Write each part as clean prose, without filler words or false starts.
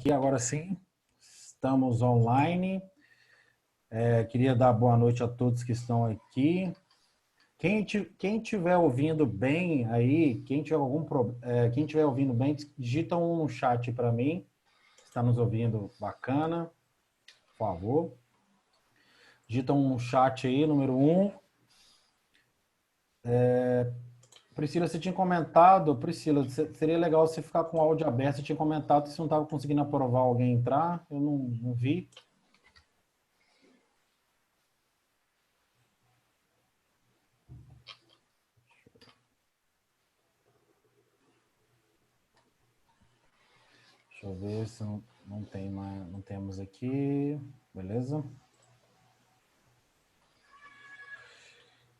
Aqui agora sim, estamos online. Queria dar boa noite a todos que estão aqui. Quem estiver ouvindo bem aí, quem estiver ouvindo bem, digita um chat para mim. Está nos ouvindo bacana, por favor. Digita um chat aí, número 1. Priscila, você tinha comentado, Priscila, seria legal você ficar com o áudio aberto. Você tinha comentado que você não estava conseguindo aprovar alguém entrar, eu não vi. Deixa eu ver se não tem mais, não temos aqui, beleza?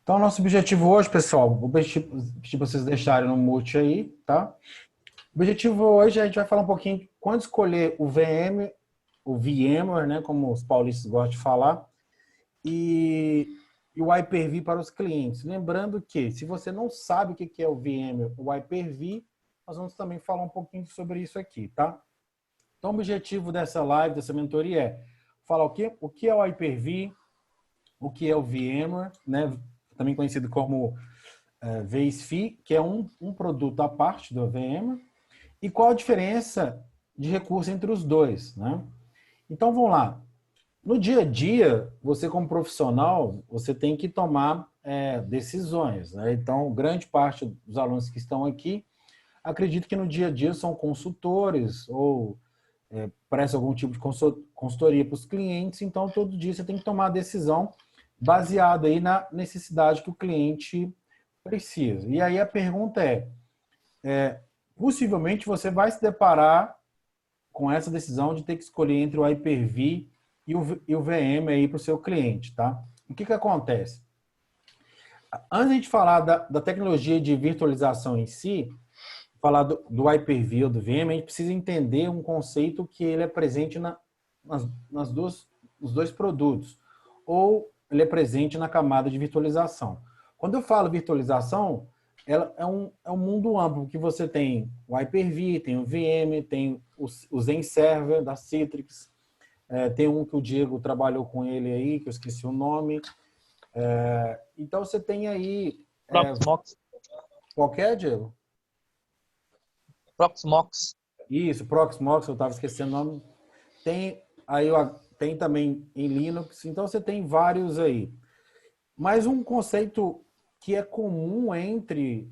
Então, nosso objetivo hoje, pessoal, vou pedir para vocês deixarem no mute aí, tá? O objetivo hoje, a gente vai falar um pouquinho de quando escolher o VMware, né, como os paulistas gostam de falar, e o Hyper-V para os clientes. Lembrando que, se você não sabe o que é o VMware, o Hyper-V, nós vamos também falar um pouquinho sobre isso aqui, tá? Então, o objetivo dessa live, dessa mentoria é falar o que é o Hyper-V, o que é o VMware, né, também conhecido como vSphere, que é um produto à parte do VMware, e qual a diferença de recurso entre os dois, né? Então, vamos lá. No dia a dia, você como profissional, você tem que tomar decisões, né? Então, grande parte dos alunos que estão aqui, acredito que no dia a dia são consultores ou presta algum tipo de consultoria para os clientes, então todo dia você tem que tomar a decisão baseada aí na necessidade que o cliente precisa. E aí a pergunta possivelmente você vai se deparar com essa decisão de ter que escolher entre o Hyper-V e o VM aí para o seu cliente, tá? O que acontece? Antes de falar da tecnologia de virtualização em si, falar do Hyper-V ou do VM, a gente precisa entender um conceito que ele é presente nos dois produtos, ou ele é presente na camada de virtualização. Quando eu falo virtualização, ela é um mundo amplo, que você tem o Hyper-V, tem o VM, tem o Zen Server da Citrix, tem um que o Diego trabalhou com ele aí, que eu esqueci o nome. Então você tem aí... Proxmox. Qualquer, Diego? Proxmox. Isso, Proxmox, eu estava esquecendo o nome. Tem também em Linux, então você tem vários aí. Mas um conceito que é comum entre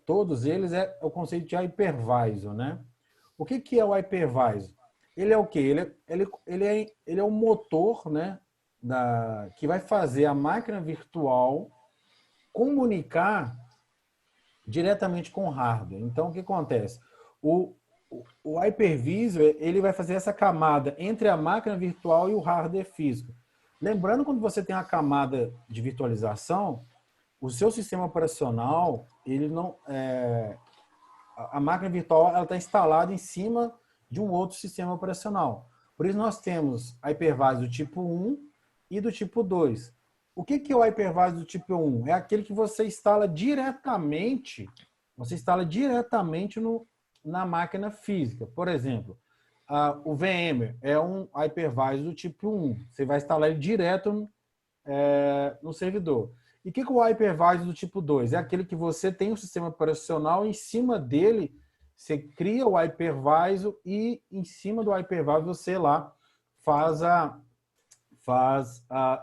todos eles é o conceito de hypervisor, né? O que é o hypervisor? Ele é o quê? Ele é o motor, né, que vai fazer a máquina virtual comunicar diretamente com o hardware. Então, o que acontece? O hypervisor, ele vai fazer essa camada entre a máquina virtual e o hardware físico. Lembrando, quando você tem uma camada de virtualização, o seu sistema operacional, ele não a máquina virtual, ela está instalada em cima de um outro sistema operacional. Por isso nós temos hypervisor do tipo 1 e do tipo 2. O que é o hypervisor do tipo 1? É aquele que você instala diretamente, na máquina física. Por exemplo, o VMware é um hypervisor do tipo 1. Você vai instalar ele direto no servidor. E o que é o hypervisor do tipo 2? É aquele que você tem um sistema operacional, em cima dele você cria o hypervisor e em cima do hypervisor você lá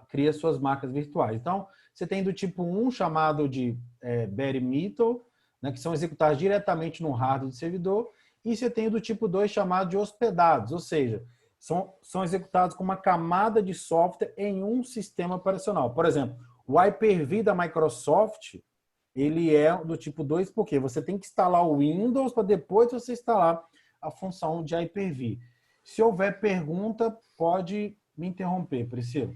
cria suas máquinas virtuais. Então, você tem do tipo 1 chamado de bare metal, né, que são executados diretamente no hardware do servidor, e você tem do tipo 2 chamado de hospedados, ou seja, são executados com uma camada de software em um sistema operacional. Por exemplo, o Hyper-V da Microsoft, ele é do tipo 2 porque você tem que instalar o Windows para depois você instalar a função de Hyper-V. Se houver pergunta, pode me interromper, Priscila.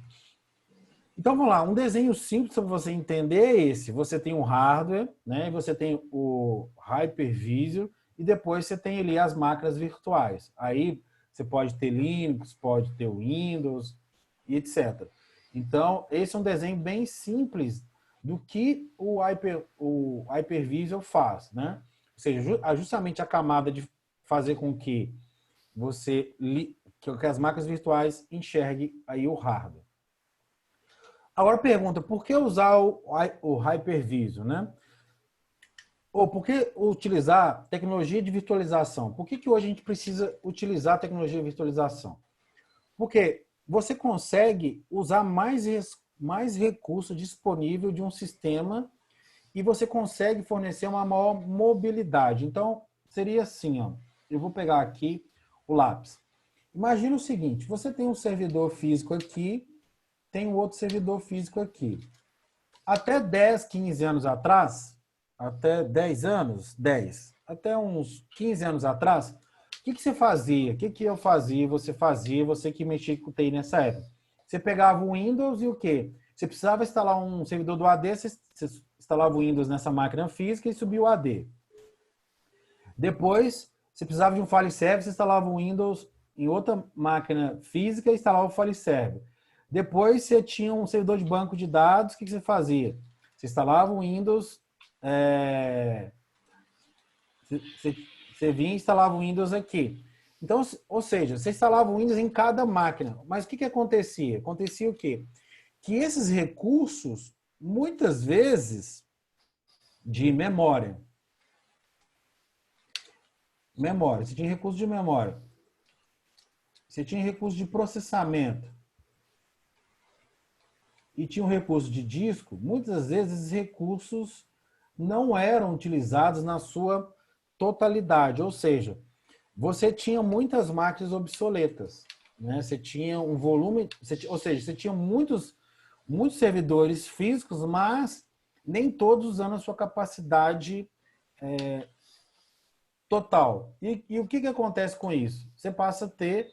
Então, vamos lá. Um desenho simples para você entender é esse. Você tem o hardware, né? Você tem o hypervisor e depois você tem ali as máquinas virtuais. Aí você pode ter Linux, pode ter o Windows e etc. Então, esse é um desenho bem simples do que o hypervisor faz, né? Ou seja, justamente a camada de fazer com que que as máquinas virtuais enxerguem aí o hardware. Agora pergunta, por que usar o Hyper-V, né? Ou por que utilizar tecnologia de virtualização? Por que hoje a gente precisa utilizar a tecnologia de virtualização? Porque você consegue usar mais recurso disponível de um sistema e você consegue fornecer uma maior mobilidade. Então, seria assim, ó. Eu vou pegar aqui o lápis. Imagina o seguinte, você tem um servidor físico aqui, tem um outro servidor físico aqui. Até 10, 15 anos atrás, até 10 anos, 10, até uns 15 anos atrás, o que você fazia? O que eu fazia, você que mexia com o TI nessa época? Você pegava o Windows e o quê? Você precisava instalar um servidor do AD, você instalava o Windows nessa máquina física e subia o AD. Depois, você precisava de um file server, você instalava o Windows em outra máquina física e instalava o file server. Depois, você tinha um servidor de banco de dados, o que você fazia? Você instalava o Windows, você vinha e instalava o Windows aqui. Então, ou seja, você instalava o Windows em cada máquina. Mas o que acontecia? Acontecia o quê? Que esses recursos, muitas vezes, de memória. Você tinha recurso de memória. Você tinha recurso de processamento. E tinha um recurso de disco. Muitas vezes, esses recursos não eram utilizados na sua totalidade. Ou seja, você tinha muitas máquinas obsoletas. Né? Você tinha um volume... ou seja, você tinha muitos servidores físicos, mas nem todos usando a sua capacidade total. E o que acontece com isso? Você passa a ter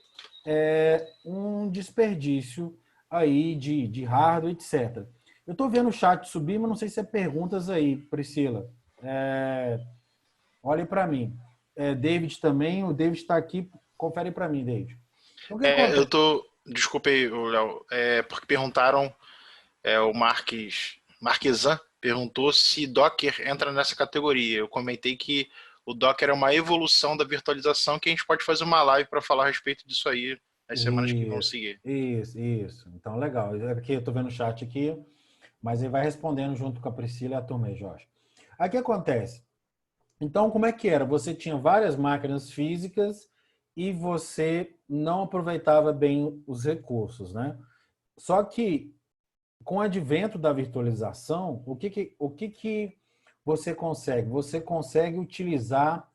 um desperdício aí de hardware, etc. Eu estou vendo o chat subir, mas não sei se é perguntas aí, Priscila. Olhe para mim. David também, o David está aqui, confere para mim, David. Então, o que acontece? Desculpe aí, Léo. Porque perguntaram, o Marquesan perguntou se Docker entra nessa categoria. Eu comentei que o Docker é uma evolução da virtualização que a gente pode fazer uma live para falar a respeito disso aí nas semanas que vão seguir. Isso. Então, legal. Aqui eu estou vendo o chat aqui, mas ele vai respondendo junto com a Priscila e a turma aí, Jorge. Aí o que acontece? Então, como é que era? Você tinha várias máquinas físicas e você não aproveitava bem os recursos, né? Só que, com o advento da virtualização, o que você consegue? Você consegue utilizar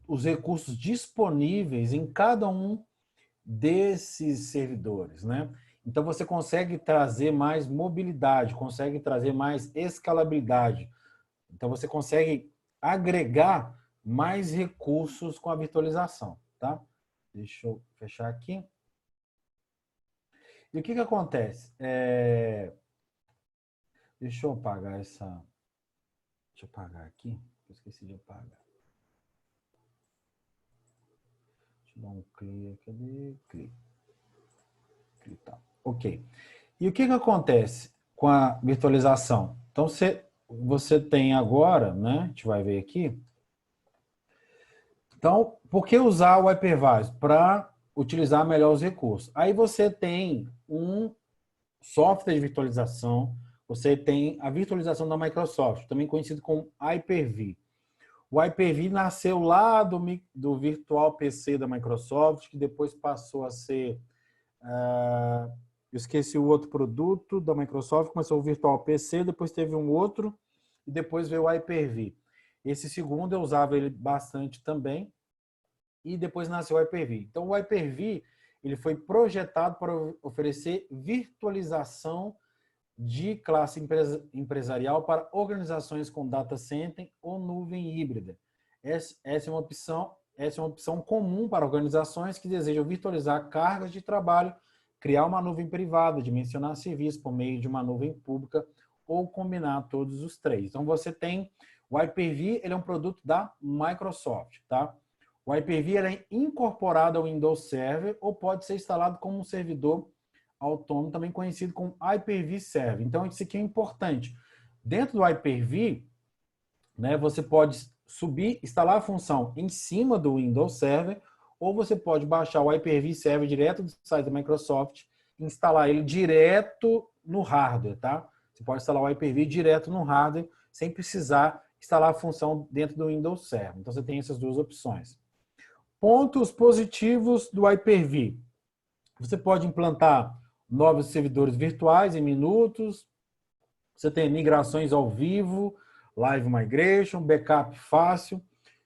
os recursos disponíveis em cada um desses servidores, né? Então, você consegue trazer mais mobilidade, consegue trazer mais escalabilidade. Então, você consegue agregar mais recursos com a virtualização, tá? Deixa eu fechar aqui. E o que acontece? Deixa eu apagar essa... Deixa eu apagar aqui. Eu esqueci de apagar. Deixa eu dar um clear. Cadê? Clear. Tá. Ok. E o que acontece com a virtualização? Então, você tem agora, né? A gente vai ver aqui. Então, por que usar o Hypervisor? Para utilizar melhor os recursos. Aí você tem um software de virtualização, você tem a virtualização da Microsoft, também conhecido como Hyper-V. O Hyper-V nasceu lá do Virtual PC da Microsoft, que depois passou a ser... eu esqueci o outro produto da Microsoft, começou o Virtual PC, depois teve um outro, e depois veio o Hyper-V. Esse segundo eu usava ele bastante também, e depois nasceu o Hyper-V. Então, o Hyper-V ele foi projetado para oferecer virtualização de classe empresarial para organizações com data center ou nuvem híbrida. Essa é uma opção comum para organizações que desejam virtualizar cargas de trabalho, criar uma nuvem privada, dimensionar serviços por meio de uma nuvem pública ou combinar todos os três. Então, você tem o Hyper-V, ele é um produto da Microsoft, tá? O Hyper-V é incorporado ao Windows Server ou pode ser instalado como um servidor autônomo, também conhecido como Hyper-V Server. Então, isso aqui é importante. Dentro do Hyper-V, né, você pode instalar a função em cima do Windows Server ou você pode baixar o Hyper-V Server direto do site da Microsoft e instalar ele direto no hardware, tá? Você pode instalar o Hyper-V direto no hardware sem precisar instalar a função dentro do Windows Server. Então você tem essas duas opções. Pontos positivos do Hyper-V. Você pode implantar novos servidores virtuais em minutos. Você tem migrações ao vivo, live migration, backup fácil,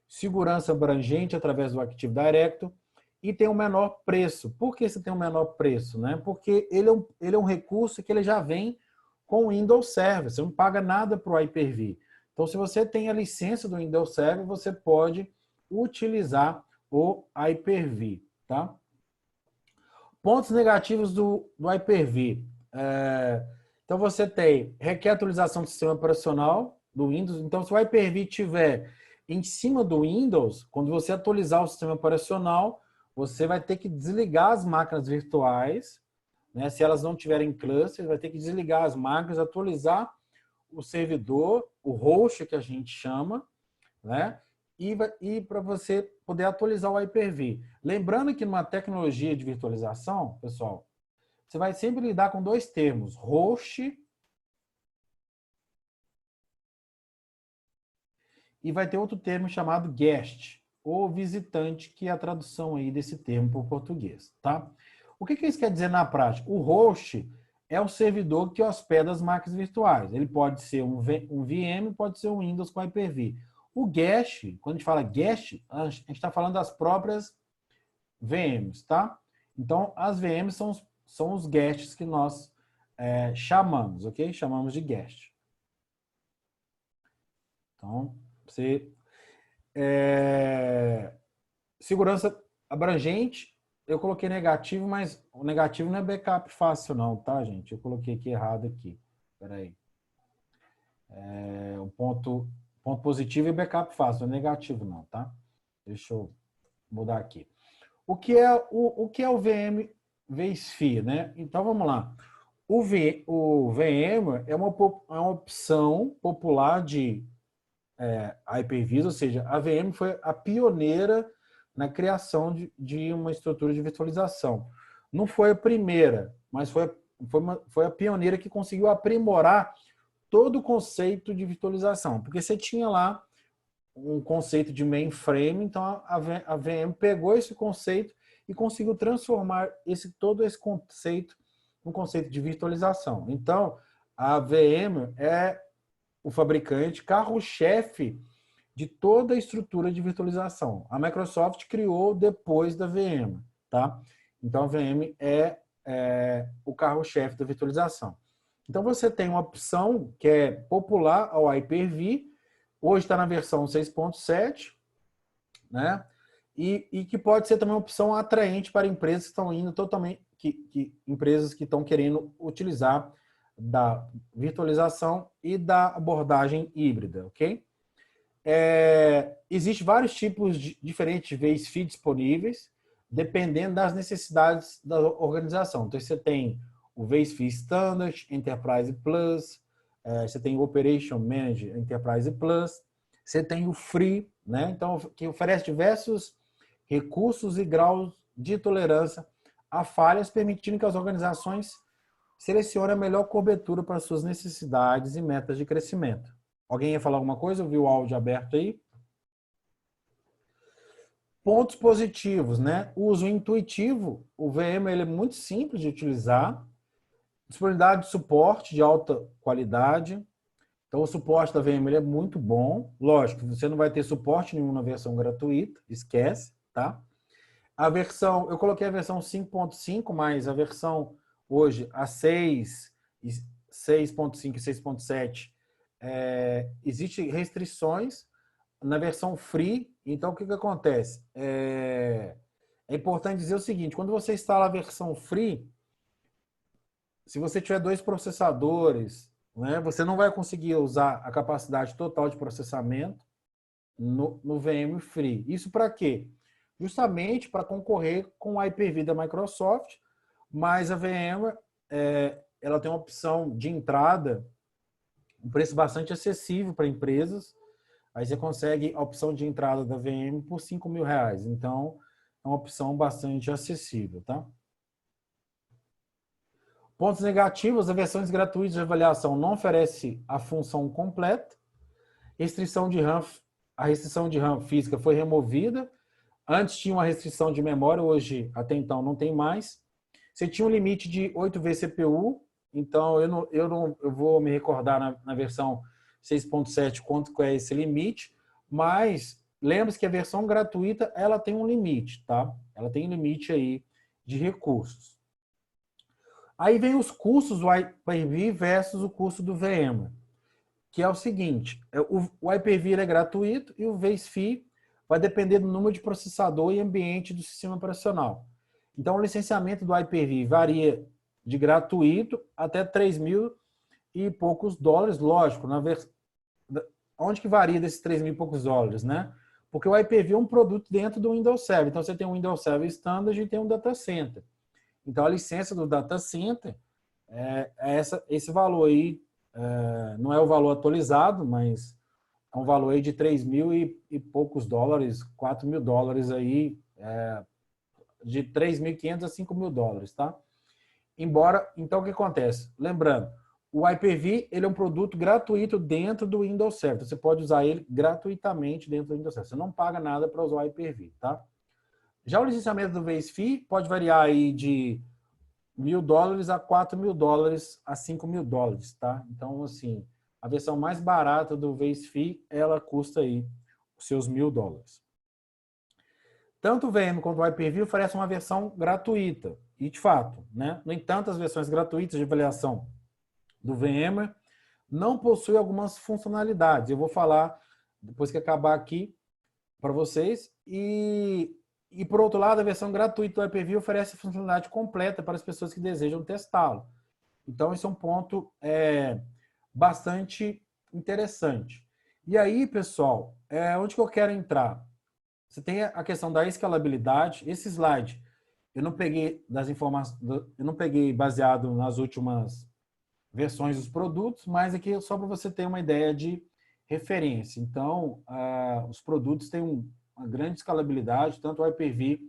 segurança abrangente através do Active Directory e tem um menor preço. Por que você tem um menor preço? Né? Porque ele é um recurso que ele já vem com o Windows Server. Você não paga nada para o Hyper-V. Então, se você tem a licença do Windows Server, você pode utilizar o Hyper-V. Tá? Pontos negativos do Hyper-V. Então, você requer atualização do sistema operacional do Windows. Então, se o Hyper-V estiver em cima do Windows, quando você atualizar o sistema operacional, você vai ter que desligar as máquinas virtuais, né? Se elas não tiverem cluster, vai ter que desligar as máquinas, atualizar o servidor, o host que a gente chama, né? E para você poder atualizar o Hyper-V. Lembrando que numa tecnologia de virtualização, pessoal, você vai sempre lidar com dois termos, host e vai ter outro termo chamado guest, ou visitante, que é a tradução aí desse termo para o português, tá? O que isso quer dizer na prática? O host é o servidor que hospeda as máquinas virtuais. Ele pode ser um VM, pode ser um Windows com Hyper-V. O guest, quando a gente fala guest, a gente está falando das próprias VMs, tá? Então, as VMs são os guests que nós chamamos, ok? Chamamos de guest. Então, você... segurança abrangente, eu coloquei negativo, mas o negativo não é backup fácil não, tá, gente? Eu coloquei aqui errado aqui. Espera aí. O ponto positivo é backup fácil, não é negativo não, tá? Deixa eu mudar aqui. O que é o VM vSphere, né? Então, vamos lá. O VM é uma opção popular de Hyper-V, ou seja, a VM foi a pioneira na criação de uma estrutura de virtualização. Não foi a primeira, mas foi a pioneira que conseguiu aprimorar todo o conceito de virtualização, porque você tinha lá um conceito de mainframe, então a VM pegou esse conceito e conseguiu transformar todo esse conceito num conceito de virtualização. Então, a VM é o fabricante, carro-chefe de toda a estrutura de virtualização. A Microsoft criou depois da VM, tá? Então, a VM é o carro-chefe da virtualização. Então, você tem uma opção que é popular ao Hyper-V, hoje está na versão 6.7, né? E que pode ser também uma opção atraente para empresas que estão indo totalmente, empresas que estão querendo utilizar da virtualização e da abordagem híbrida, ok? Existem vários tipos diferentes de vSphere disponíveis, dependendo das necessidades da organização. Então, você tem o vSphere Standard, Enterprise Plus, você tem o Operation Manager Enterprise Plus, você tem o Free, né? Então, que oferece diversos recursos e graus de tolerância a falhas, permitindo que as organizações selecionem a melhor cobertura para suas necessidades e metas de crescimento. Alguém ia falar alguma coisa? Eu vi o áudio aberto aí. Pontos positivos, né? O uso intuitivo. O VM ele é muito simples de utilizar. Disponibilidade de suporte de alta qualidade. Então, o suporte da VM ele é muito bom. Lógico, você não vai ter suporte nenhum na versão gratuita. Esquece, tá? A versão... Eu coloquei a versão 5.5, mas a versão hoje, a 6, 6.5 e 6.7, existem restrições na versão free. Então, o que acontece? É importante dizer o seguinte, quando você instala a versão free, se você tiver 2 processadores, né, você não vai conseguir usar a capacidade total de processamento no VM free. Isso para quê? Justamente para concorrer com o Hyper-V da Microsoft, mas a VM ela tem uma opção de entrada, um preço bastante acessível para empresas. Aí você consegue a opção de entrada da VM por R$5.000. Então, é uma opção bastante acessível, tá? Pontos negativos, as versões gratuitas de avaliação não oferece a função completa. Restrição de RAM, a restrição de RAM física foi removida. Antes tinha uma restrição de memória, hoje, até então, não tem mais. Você tinha um limite de 8 vCPU, então eu vou me recordar na versão 6.7 quanto é esse limite, mas lembre-se que a versão gratuita ela tem um limite, tá? Ela tem um limite aí de recursos. Aí vem os custos do Hyper-V versus o custo do VMware, que é o seguinte, o Hyper-V é gratuito e o vSphere vai depender do número de processador e ambiente do sistema operacional. Então, o licenciamento do Hyper-V varia de gratuito até 3 mil e poucos dólares, lógico, onde que varia desses 3 mil e poucos dólares, né? Porque o Hyper-V é um produto dentro do Windows Server, então você tem um Windows Server Standard e tem um Data Center. Então, a licença do Data Center esse valor aí, não é o valor atualizado, mas é um valor aí de 3 mil e poucos dólares, 4 mil dólares aí, de 3.500 a 5 mil dólares, tá? Então o que acontece? Lembrando, o Hyper-V ele é um produto gratuito dentro do Windows Server. Você pode usar ele gratuitamente dentro do Windows Server. Você não paga nada para usar o Hyper-V, tá? Já o licenciamento do vSphere pode variar aí de 1.000 dólares a 4 mil dólares a 5 mil dólares, tá? Então, assim, a versão mais barata do vSphere, ela custa aí os seus 1.000 dólares. Tanto o VM quanto o Hyper-V oferecem uma versão gratuita. E, de fato, né? No entanto, as versões gratuitas de avaliação do VMware não possuem algumas funcionalidades. Eu vou falar depois que acabar aqui para vocês. E, por outro lado, a versão gratuita do Hyper-V oferece funcionalidade completa para as pessoas que desejam testá-lo. Então, esse é um ponto bastante interessante. E aí, pessoal, onde que eu quero entrar? Você tem a questão da escalabilidade. Esse slide eu não peguei das informações, eu não peguei baseado nas últimas versões dos produtos, mas aqui é só para você ter uma ideia de referência. Então, os produtos têm uma grande escalabilidade, tanto o Hyper-V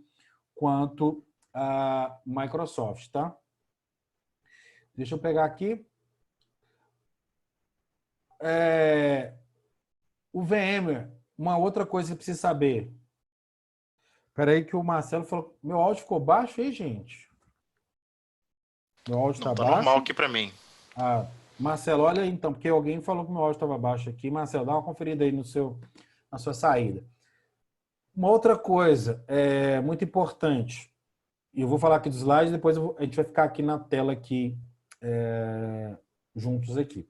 quanto a Microsoft, tá? Deixa eu pegar aqui. O VMware, uma outra coisa que você precisa saber. Espera aí que o Marcelo falou, meu áudio ficou baixo aí, gente? Meu áudio está baixo? Normal aqui para mim. Marcelo, olha aí então, porque alguém falou que meu áudio estava baixo aqui. Marcelo, dá uma conferida aí na sua saída. Uma outra coisa muito importante, e eu vou falar aqui dos slides, depois a gente vai ficar aqui na tela aqui, juntos aqui.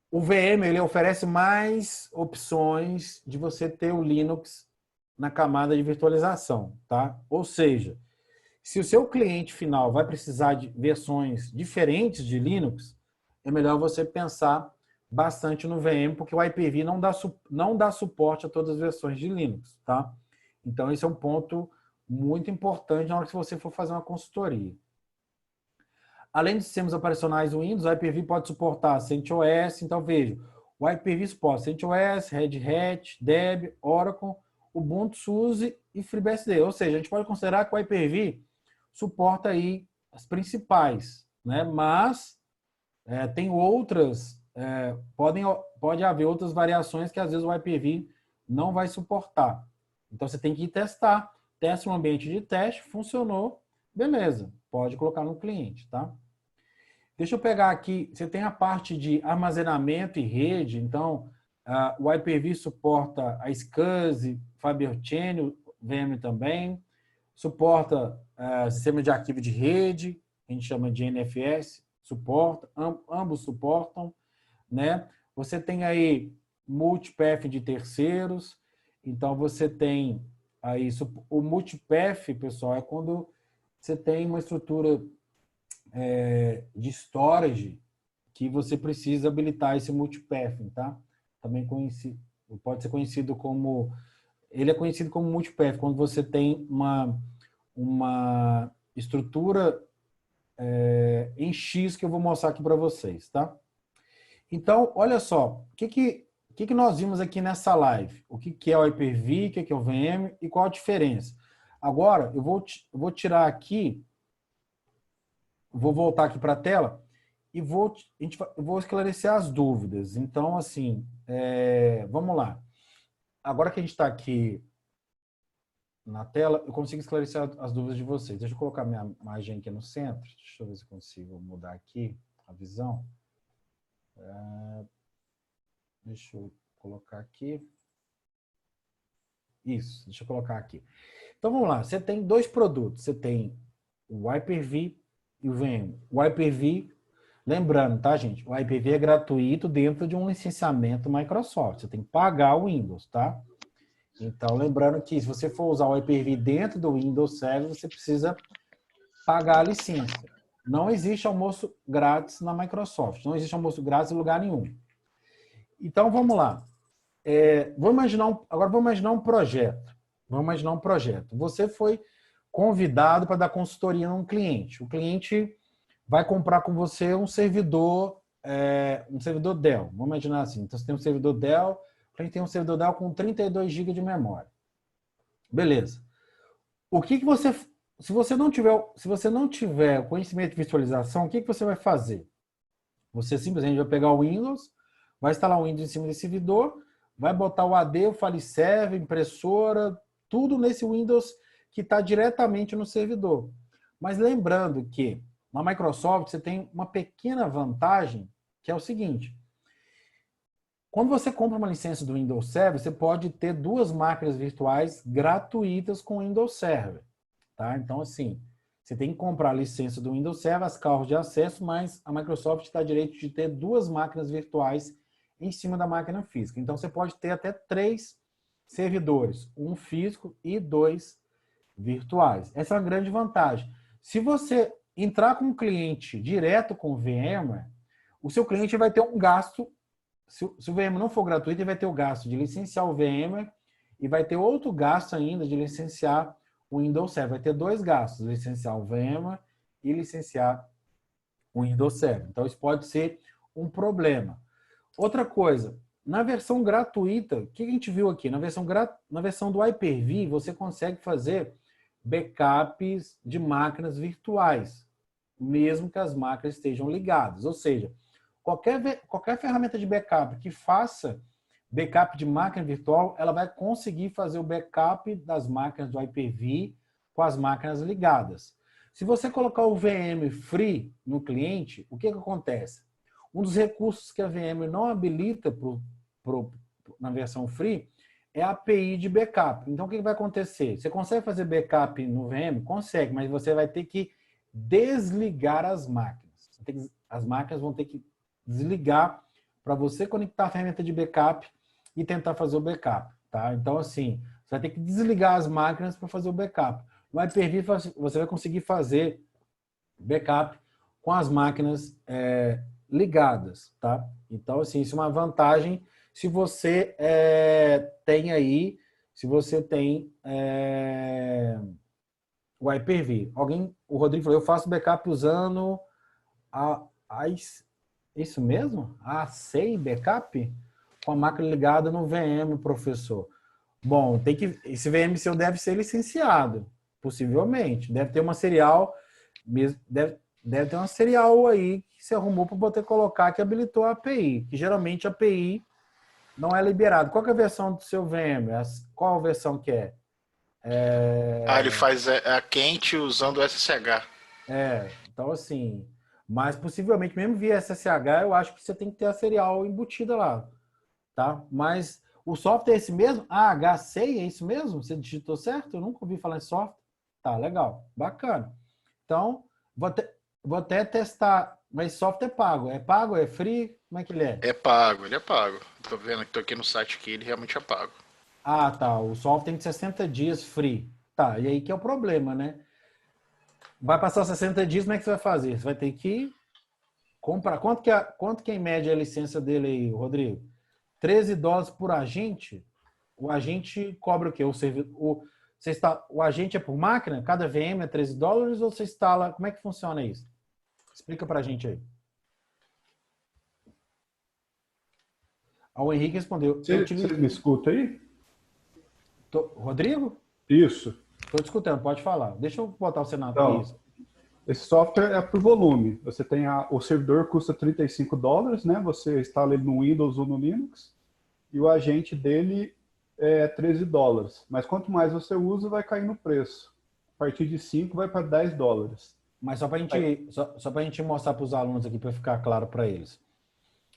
O VM ele oferece mais opções de você ter o Linux na camada de virtualização, tá? Ou seja, se o seu cliente final vai precisar de versões diferentes de Linux, é melhor você pensar bastante no VM, porque o Hyper-V não dá suporte a todas as versões de Linux, tá? Então, esse é um ponto muito importante na hora que você for fazer uma consultoria. Além de sistemas operacionais Windows, o Hyper-V pode suportar CentOS. Então, veja, o Hyper-V suporta CentOS, Red Hat, Debian, Oracle, Ubuntu, SUSE e FreeBSD. Ou seja, a gente pode considerar que o Hyper-V suporta aí as principais, né? Mas tem outras, pode haver outras variações que às vezes o Hyper-V não vai suportar. Então você tem que ir testar. Teste um ambiente de teste, funcionou, beleza, pode colocar no cliente, tá? Deixa eu pegar aqui, você tem a parte de armazenamento e rede, então o Hyper-V suporta a SCSI, Fiber Channel, VM também, suporta sistema de arquivo de rede, a gente chama de NFS, suporta, ambos suportam, né? Você tem aí multipath de terceiros, então você tem aí o multipath, pessoal, é quando você tem uma estrutura de storage que você precisa habilitar esse multipathing, tá? Também pode ser conhecido como... Ele é conhecido como multipath, quando você tem uma estrutura em X que eu vou mostrar aqui para vocês, tá? Então, olha só, o que nós vimos aqui nessa live? O que é o Hyper-V, o que é o VM e qual a diferença? Agora, eu vou tirar aqui, vou voltar aqui para a tela e eu vou esclarecer as dúvidas. Então, assim, vamos lá. Agora que a gente está aqui na tela, eu consigo esclarecer as dúvidas de vocês. Deixa eu colocar minha imagem aqui no centro. Deixa eu ver se eu consigo mudar aqui a visão. Deixa eu colocar aqui. Isso, deixa eu colocar aqui. Então, vamos lá. Você tem dois produtos. Você tem o Hyper-V e o VM. O Hyper-V, lembrando, tá, gente? O Hyper-V é gratuito dentro de um licenciamento Microsoft. Você tem que pagar o Windows, tá? Então, lembrando que se você for usar o Hyper-V dentro do Windows Server, você precisa pagar a licença. Não existe almoço grátis na Microsoft. Não existe almoço grátis em lugar nenhum. Então, vamos lá. Agora vamos imaginar um projeto. Vamos imaginar um projeto. Você foi convidado para dar consultoria a um cliente. O cliente vai comprar com você um servidor Dell. Vamos imaginar assim. Então, você tem um servidor Dell, o cliente tem um servidor Dell com 32 GB de memória. Beleza. O que você... Se você não tiver conhecimento de visualização, o que você vai fazer? Você simplesmente vai pegar o Windows, vai instalar o Windows em cima desse servidor, vai botar o AD, o file server, impressora, tudo nesse Windows que está diretamente no servidor. Mas lembrando que na Microsoft você tem uma pequena vantagem, que é o seguinte. Quando você compra uma licença do Windows Server, você pode ter duas máquinas virtuais gratuitas com o Windows Server. Tá? Então, assim, você tem que comprar a licença do Windows Server, as carros de acesso, mas a Microsoft dá direito de ter duas máquinas virtuais em cima da máquina física. Então, você pode ter até 3 servidores, um físico e 2 virtuais. Essa é uma grande vantagem. Se você entrar com um cliente direto com o VMware, o seu cliente vai ter um gasto, se o VMware não for gratuito, ele vai ter o gasto de licenciar o VMware e vai ter outro gasto ainda de licenciar o Windows Server. Vai ter 2 gastos, licenciar o VMware e licenciar o Windows Server. Então, isso pode ser um problema. Outra coisa, na versão gratuita, o que a gente viu aqui? Na versão do Hyper-V, você consegue fazer backups de máquinas virtuais, mesmo que as máquinas estejam ligadas. Ou seja, qualquer ferramenta de backup que faça backup de máquina virtual, ela vai conseguir fazer o backup das máquinas do Hyper-V com as máquinas ligadas. Se você colocar o VM Free no cliente, o que acontece? Um dos recursos que a VM não habilita na versão Free é a API de backup. Então, o que vai acontecer? Você consegue fazer backup no VM? Consegue, mas você vai ter que desligar as máquinas. As máquinas vão ter que desligar para você conectar a ferramenta de backup e tentar fazer o backup. Tá? Então, assim, você vai ter que desligar as máquinas para fazer o backup. No Hyper-V, você vai conseguir fazer backup com as máquinas ligadas, tá? Então, assim, isso é uma vantagem se você tem aí, se você tem o Hyper-V. O Rodrigo falou, eu faço backup usando isso mesmo? A SEI Backup? Com a máquina ligada no VM, professor. Bom, esse VM seu deve ser licenciado, possivelmente. Deve ter uma serial, deve ter uma serial aí que você arrumou para poder colocar que habilitou a API, que geralmente a API não é liberada. Qual que é a versão do seu VM? Qual a versão que é? Ele faz a quente usando o SSH. Então assim, mas possivelmente, mesmo via SSH, eu acho que você tem que ter a serial embutida lá, tá? Mas o software é esse mesmo? HCI, é isso mesmo? Você digitou certo? Eu nunca ouvi falar em software. Tá, legal, bacana. Então, vou até testar, mas software é pago. É pago? É free? Como é que ele é? É pago, ele é pago. Tô vendo que tô aqui no site que ele realmente é pago. Ah, tá. O software tem 60 dias free. Tá, e aí que é o problema, né? Vai passar 60 dias, como é que você vai fazer? Você vai ter que comprar. Quanto que é em média a licença dele aí, Rodrigo? $13 por agente? O agente cobra o quê? O agente é por máquina? Cada VM é $13 ou você instala? Como é que funciona isso? Explica pra gente aí. O Henrique respondeu. Você me escuta aí? Rodrigo? Isso. Estou discutindo, pode falar. Deixa eu botar o Senado. Então, Isso. esse software é por volume. Você tem o servidor custa $35, né? Você instala ele no Windows ou no Linux, e o agente dele é $13. Mas quanto mais você usa, vai cair no preço. A partir de 5 vai para $10. Mas só para a gente mostrar para os alunos aqui, para ficar claro para eles.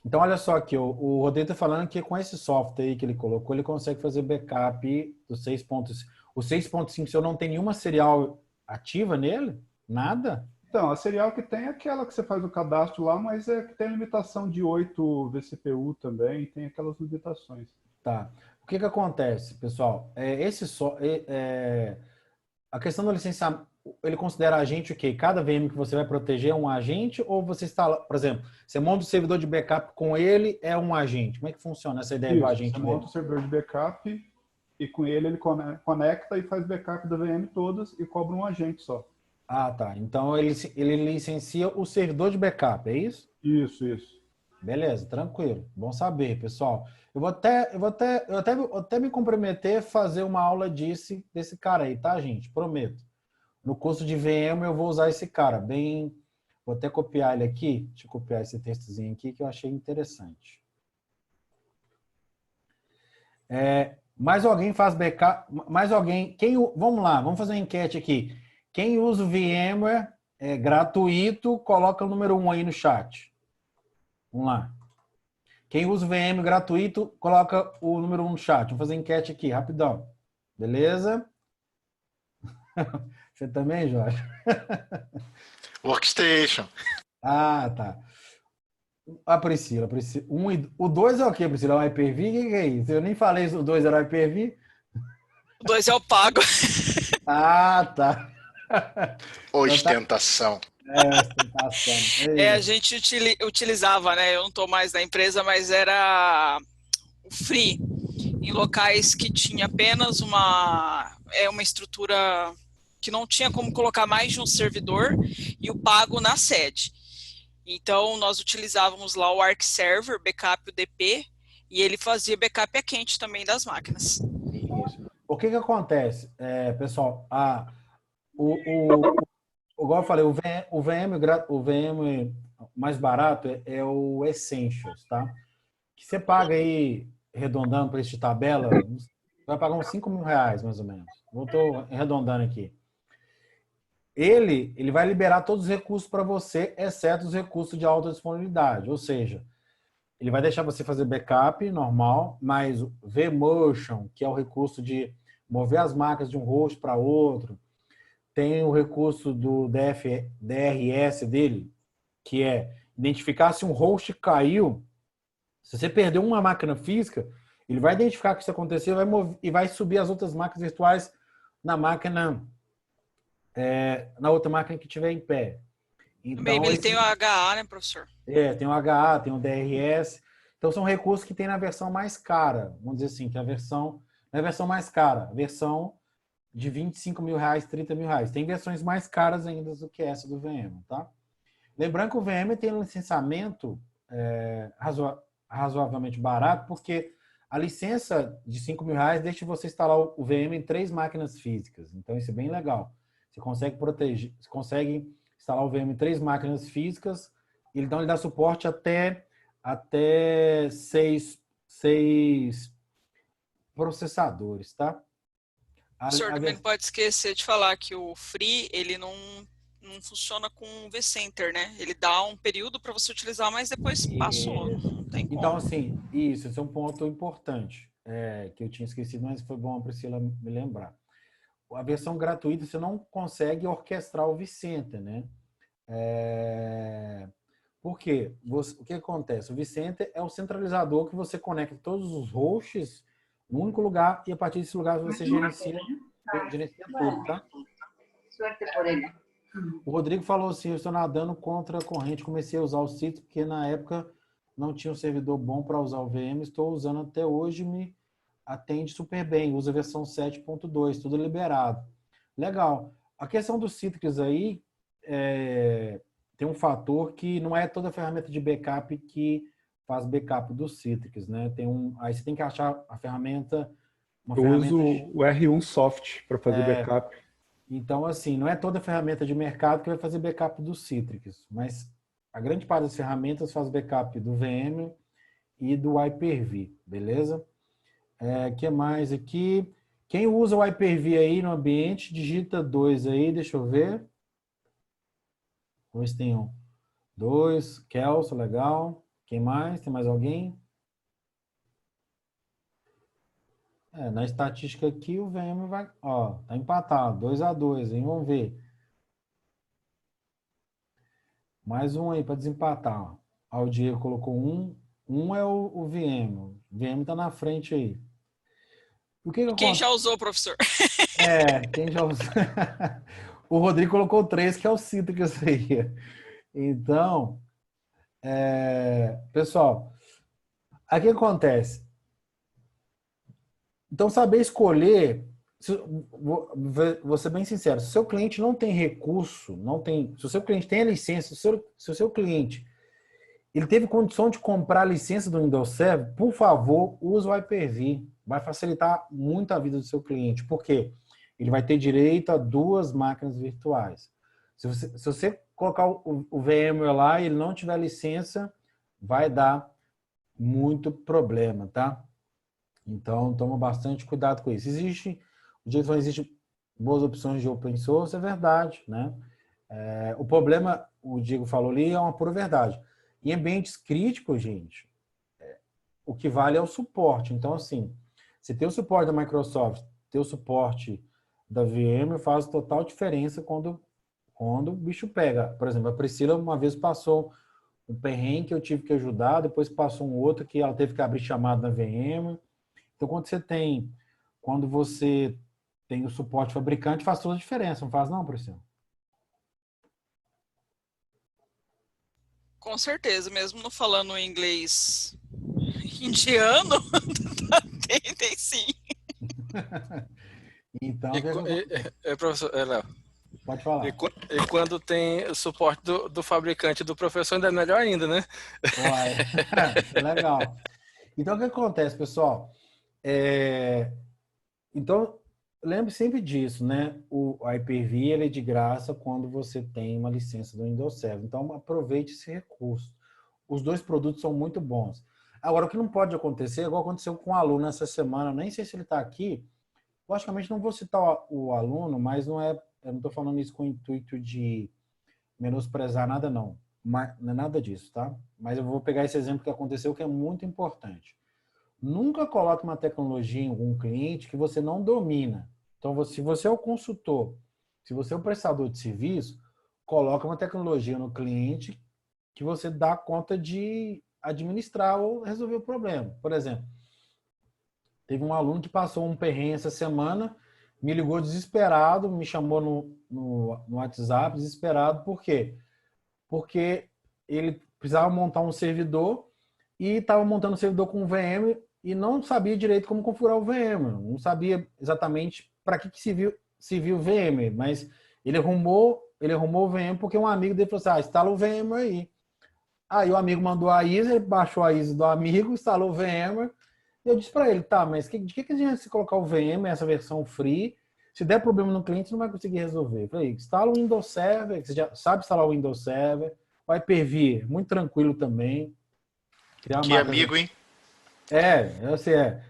Então, olha só aqui, o Rodrigo está falando que com esse software aí que ele colocou, ele consegue fazer backup do 6.5. O 6.5, se eu não tenho nenhuma serial ativa nele, nada? Então, a serial que tem é aquela que você faz o cadastro lá, mas é que tem limitação de 8 vCPU também, tem aquelas limitações. Tá. O que que acontece, pessoal? A questão do licenciamento, ele considera agente o quê? Cada VM que você vai proteger é um agente ou você instala, por exemplo, você monta o servidor de backup com ele, é um agente. Como é que funciona essa ideia do Isso, agente você dele? monta o servidor de backup e com ele conecta e faz backup da VM todas e cobra um agente só. Ah, tá. Então ele licencia o servidor de backup, é isso? Isso, isso. Beleza, tranquilo. Bom saber, pessoal. Eu vou até me comprometer a fazer uma aula desse cara aí, tá, gente? Prometo. No curso de VM eu vou usar esse cara. Vou até copiar ele aqui. Deixa eu copiar esse textozinho aqui que eu achei interessante. Mais alguém faz backup? Mais alguém? Vamos lá, vamos fazer uma enquete aqui. Quem usa o VMware gratuito, coloca o número 1 aí no chat. Vamos lá. Quem usa o VM gratuito, coloca o número 1 no chat. Vou fazer enquete aqui, rapidão. Beleza? Você também, Jorge? Workstation. Ah, tá. A Priscila. O 2 é o quê, Priscila? É o Hyper-V? O que é isso? Eu nem falei se o 2 era o Hyper-V. O 2 é o pago. Ah, tá. Ostentação. Ostentação. A gente utilizava, né? Eu não estou mais na empresa, mas era o free em locais que tinha apenas uma estrutura que não tinha como colocar mais de um servidor e o pago na sede. Então, nós utilizávamos lá o Arc Server, backup UDP, e ele fazia backup a quente também das máquinas. Isso. O que acontece, pessoal? Igual eu falei, o VM mais barato é o Essentials, tá? Que você paga aí, arredondando para de tabela, vai pagar uns R$5.000, mais ou menos. Eu estou arredondando aqui. Ele vai liberar todos os recursos para você, exceto os recursos de alta disponibilidade. Ou seja, ele vai deixar você fazer backup normal, mas o vMotion, que é o recurso de mover as máquinas de um host para outro, tem o recurso do DRS dele, que é identificar se um host caiu. Se você perdeu uma máquina física, ele vai identificar que isso aconteceu e vai subir as outras máquinas virtuais na outra máquina que estiver em pé. Então, ele tem o HA, né, professor? Tem o HA, tem o DRS. Então, são recursos que tem na versão mais cara. Vamos dizer assim, que é a versão mais cara. A versão de R$25.000, R$30.000. Tem versões mais caras ainda do que essa do VM, tá? Lembrando que o VM tem um licenciamento razoavelmente barato, porque a licença de R$5.000 deixa você instalar o VM em 3 máquinas físicas. Então, isso é bem legal. Você consegue proteger, você consegue instalar o VM em 3 máquinas físicas, então ele dá suporte até 6 processadores, tá? O senhor também não pode esquecer de falar que o Free, ele não funciona com o vCenter, né? Ele dá um período para você utilizar, mas depois passou. Não tem como. Então, assim, esse é um ponto importante que eu tinha esquecido, mas foi bom a Priscila me lembrar. A versão gratuita você não consegue orquestrar o vCenter, né? Por quê? O que acontece? O vCenter é o centralizador que você conecta todos os hosts num único lugar e a partir desse lugar você gerencia tudo, tá? O Rodrigo falou assim, eu estou nadando contra a corrente, comecei a usar o sítio porque na época não tinha um servidor bom para usar o VM, estou usando até hoje, me atende super bem, usa a versão 7.2, tudo liberado. Legal. A questão do Citrix aí tem um fator que não é toda ferramenta de backup que faz backup do Citrix, né? Aí você tem que achar a ferramenta uma Eu uso ferramenta. o R1 Soft para fazer backup. Então, assim, não é toda ferramenta de mercado que vai fazer backup do Citrix, mas a grande parte das ferramentas faz backup do VM e do Hyper-V, beleza? Que mais aqui? Quem usa o Hyper-V aí no ambiente, digita 2 aí, deixa eu ver. Vamos ver se tem um. 2, Kelso, legal. Quem mais? Tem mais alguém? Na estatística aqui, o VM vai. Ó, tá empatado, 2-2, hein? Vamos ver. Mais um aí para desempatar. Ó. O Diego colocou um. Um é o VM. O VM tá na frente aí. O que que E quem acontece? já usou, professor? Quem já usa? O Rodrigo colocou 3, que é o Citrix aí. Então, pessoal, aqui acontece. Então, saber escolher, vou ser bem sincero, se o seu cliente não tem recurso, se o seu cliente tem a licença, se o seu cliente ele teve condição de comprar a licença do Windows Server, por favor, use o Hyper-V. Vai facilitar muito a vida do seu cliente. Por quê? Ele vai ter direito a 2 máquinas virtuais. Se você colocar o VMware lá e ele não tiver licença, vai dar muito problema, tá? Então, toma bastante cuidado com isso. O jeito que existe boas opções de open source, é verdade, né? O problema, o Diego falou ali, é uma pura verdade. Em ambientes críticos, gente, o que vale é o suporte. Então, assim, se ter o suporte da Microsoft, ter o suporte da VM, faz total diferença quando o bicho pega. Por exemplo, a Priscila uma vez passou um perrengue que eu tive que ajudar, depois passou um outro que ela teve que abrir chamada na VM. Então, quando você tem o suporte fabricante, faz toda a diferença. Não faz não, Priscila? Com certeza, mesmo não falando inglês indiano, tem sim. Então, Professor, Léo, pode falar. e quando tem o suporte do fabricante do professor, ainda é melhor ainda, né? Uai, isso é legal. Então, o que acontece, pessoal? Então, lembre sempre disso, né? O Hyper-V ele é de graça quando você tem uma licença do Windows Server. Então, aproveite esse recurso. Os dois produtos são muito bons. Agora, o que não pode acontecer, igual aconteceu com um aluno essa semana, nem sei se ele está aqui. Logicamente, não vou citar o aluno, mas eu não estou falando isso com o intuito de menosprezar nada, não. Não é nada disso, tá? Mas eu vou pegar esse exemplo que aconteceu, que é muito importante. Nunca coloque uma tecnologia em algum cliente que você não domina. Então, se você é o consultor, se você é o prestador de serviço, coloque uma tecnologia no cliente que você dá conta de administrar ou resolver o problema. Por exemplo, teve um aluno que passou um perrengue essa semana, me ligou desesperado, me chamou no WhatsApp desesperado. Por quê? Porque ele precisava montar um servidor e estava montando um servidor com VM e não sabia direito como configurar o VM. Não sabia exatamente para que serviu o VM, mas ele arrumou o VM porque um amigo dele falou assim, instala o VM aí. Aí o amigo mandou a ISO, ele baixou a ISO do amigo, instalou o VMware. E eu disse para ele, tá, mas de que adianta se colocar o VM, essa versão free? Se der problema no cliente, você não vai conseguir resolver. Eu falei, instala o Windows Server, que você já sabe instalar o Windows Server. O Hyper-V, muito tranquilo também. Criar Que amigo, hein?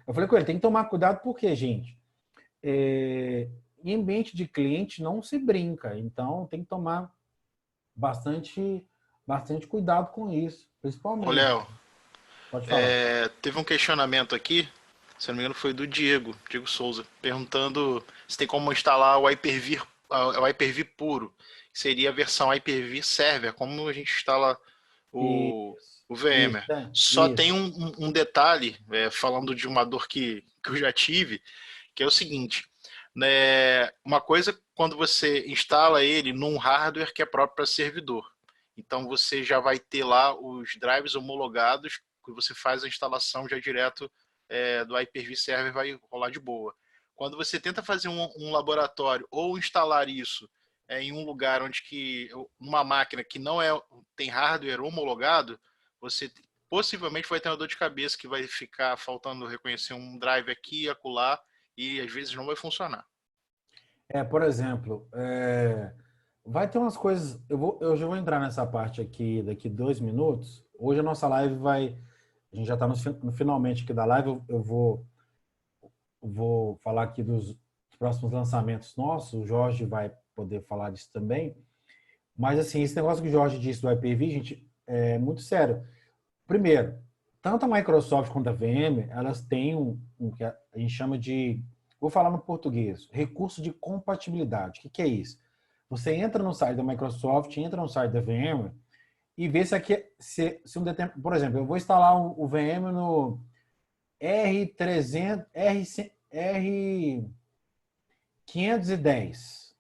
Eu falei com ele, tem que tomar cuidado porque, gente, em ambiente de cliente não se brinca. Então, tem que tomar bastante cuidado com isso, principalmente. Ô, Léo, Pode falar. teve um questionamento aqui, se não me engano foi do Diego Souza, perguntando se tem como instalar o Hyper-V puro, que seria a versão Hyper-V Server, como a gente instala o VMware. Só tem um detalhe, falando de uma dor que eu já tive, que é o seguinte, né, uma coisa quando você instala ele num hardware que é próprio para servidor. Então você já vai ter lá os drives homologados, que você faz a instalação já direto do Hyper-V Server, vai rolar de boa. Quando você tenta fazer um laboratório ou instalar isso em um lugar numa máquina que não tem hardware homologado, você possivelmente vai ter uma dor de cabeça que vai ficar faltando reconhecer um drive aqui e acolá, e às vezes não vai funcionar. Por exemplo, vai ter umas coisas. Eu já vou entrar nessa parte aqui daqui 2 minutos. Hoje a nossa live vai. A gente já está no finalmente aqui da live. Eu vou falar aqui dos próximos lançamentos nossos. O Jorge vai poder falar disso também. Mas, assim, esse negócio que o Jorge disse do Hyper-V, gente, é muito sério. Primeiro, tanto a Microsoft quanto a VM, elas têm um que a gente chama de, vou falar no português, recurso de compatibilidade. O que é isso? Você entra no site da Microsoft, entra no site da VM e vê se aqui, se um determinado, por exemplo, eu vou instalar o VM no R300, R510,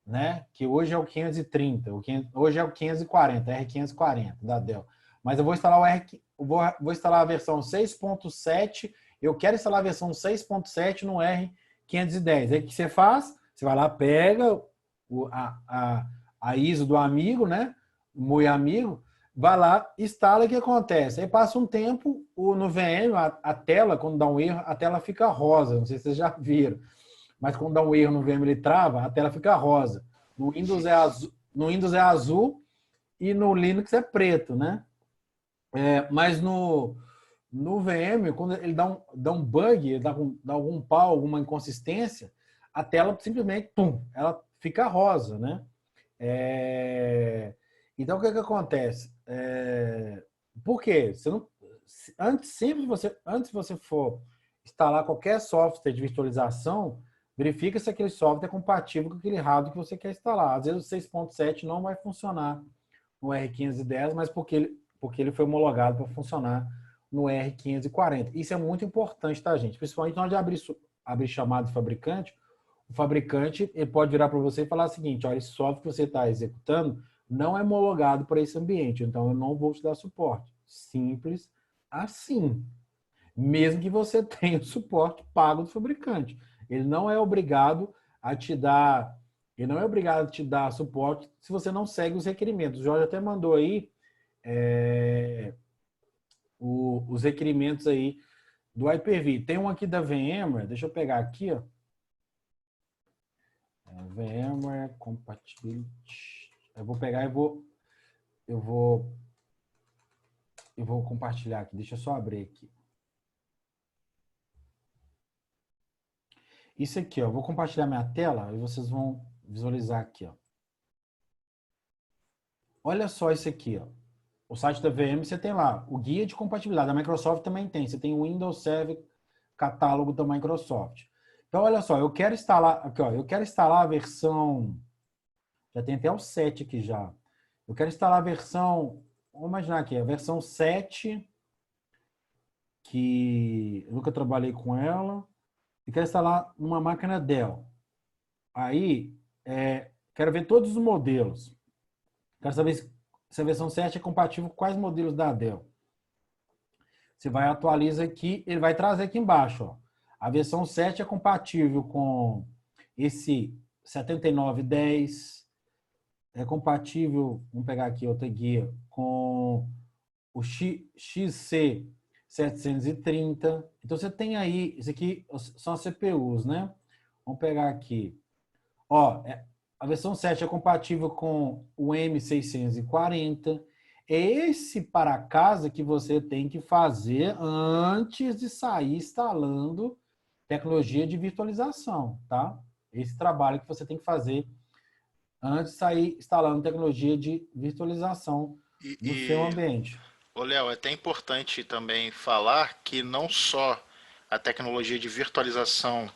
né? Que hoje é o 530, hoje é o 540, R540 da Dell. Mas eu vou instalar vou instalar a versão 6.7, eu quero instalar a versão 6.7 no R510. Aí o que você faz? Você vai lá, pega a ISO do amigo, né? Muito amigo, vai lá, instala, e o que acontece? Aí passa um tempo, no VM, a tela, quando dá um erro, a tela fica rosa. Não sei se vocês já viram. Mas quando dá um erro no VM, ele trava, a tela fica rosa. No Windows é azul e no Linux é preto, né? Mas no VM, quando ele dá um bug, ele dá algum pau, alguma inconsistência, a tela simplesmente, ela fica rosa, né? Então, o que acontece? Por quê? Antes de você for instalar qualquer software de virtualização, verifica se aquele software é compatível com aquele hardware que você quer instalar. Às vezes o 6.7 não vai funcionar no R510, mas porque ele foi homologado para funcionar no R540. Isso é muito importante, tá, gente? Principalmente na hora de abrir chamada de fabricante, o fabricante ele pode virar para você e falar o seguinte: olha, esse software que você está executando não é homologado para esse ambiente, então eu não vou te dar suporte. Simples assim. Mesmo que você tenha o suporte pago do fabricante. Ele não é obrigado a te dar suporte se você não segue os requerimentos. O Jorge até mandou aí os requerimentos aí do Hyper-V. Tem um aqui da VMware, deixa eu pegar aqui, ó. VMware Compatibility. Eu vou pegar e eu vou compartilhar aqui. Deixa eu só abrir aqui. Isso aqui, ó, eu vou compartilhar minha tela e vocês vão visualizar aqui, ó. Olha só isso aqui, ó. O site da VM, você tem lá o guia de compatibilidade. A Microsoft também tem. Você tem o Windows Server catálogo da Microsoft. Então, olha só, eu quero instalar aqui, ó, eu quero instalar a versão, já tem até o 7 aqui já. Eu quero instalar a versão, vamos imaginar aqui, a versão 7, que eu nunca trabalhei com ela, e quero instalar numa máquina Dell. Aí, quero ver todos os modelos. Quero saber se a versão 7 é compatível com quais modelos da Dell. Você vai atualiza aqui, ele vai trazer aqui embaixo, ó. A versão 7 é compatível com esse 7910, é compatível, vamos pegar aqui outra guia, com o XC730. Então, você tem aí, isso aqui são as CPUs, né? Vamos pegar aqui. Ó, a versão 7 é compatível com o M640. É esse para casa que você tem que fazer antes de sair instalando tecnologia de virtualização, tá? Esse trabalho que você tem que fazer antes de sair instalando tecnologia de virtualização no seu ambiente. Ô, Léo, é até importante também falar que não só a tecnologia de virtualização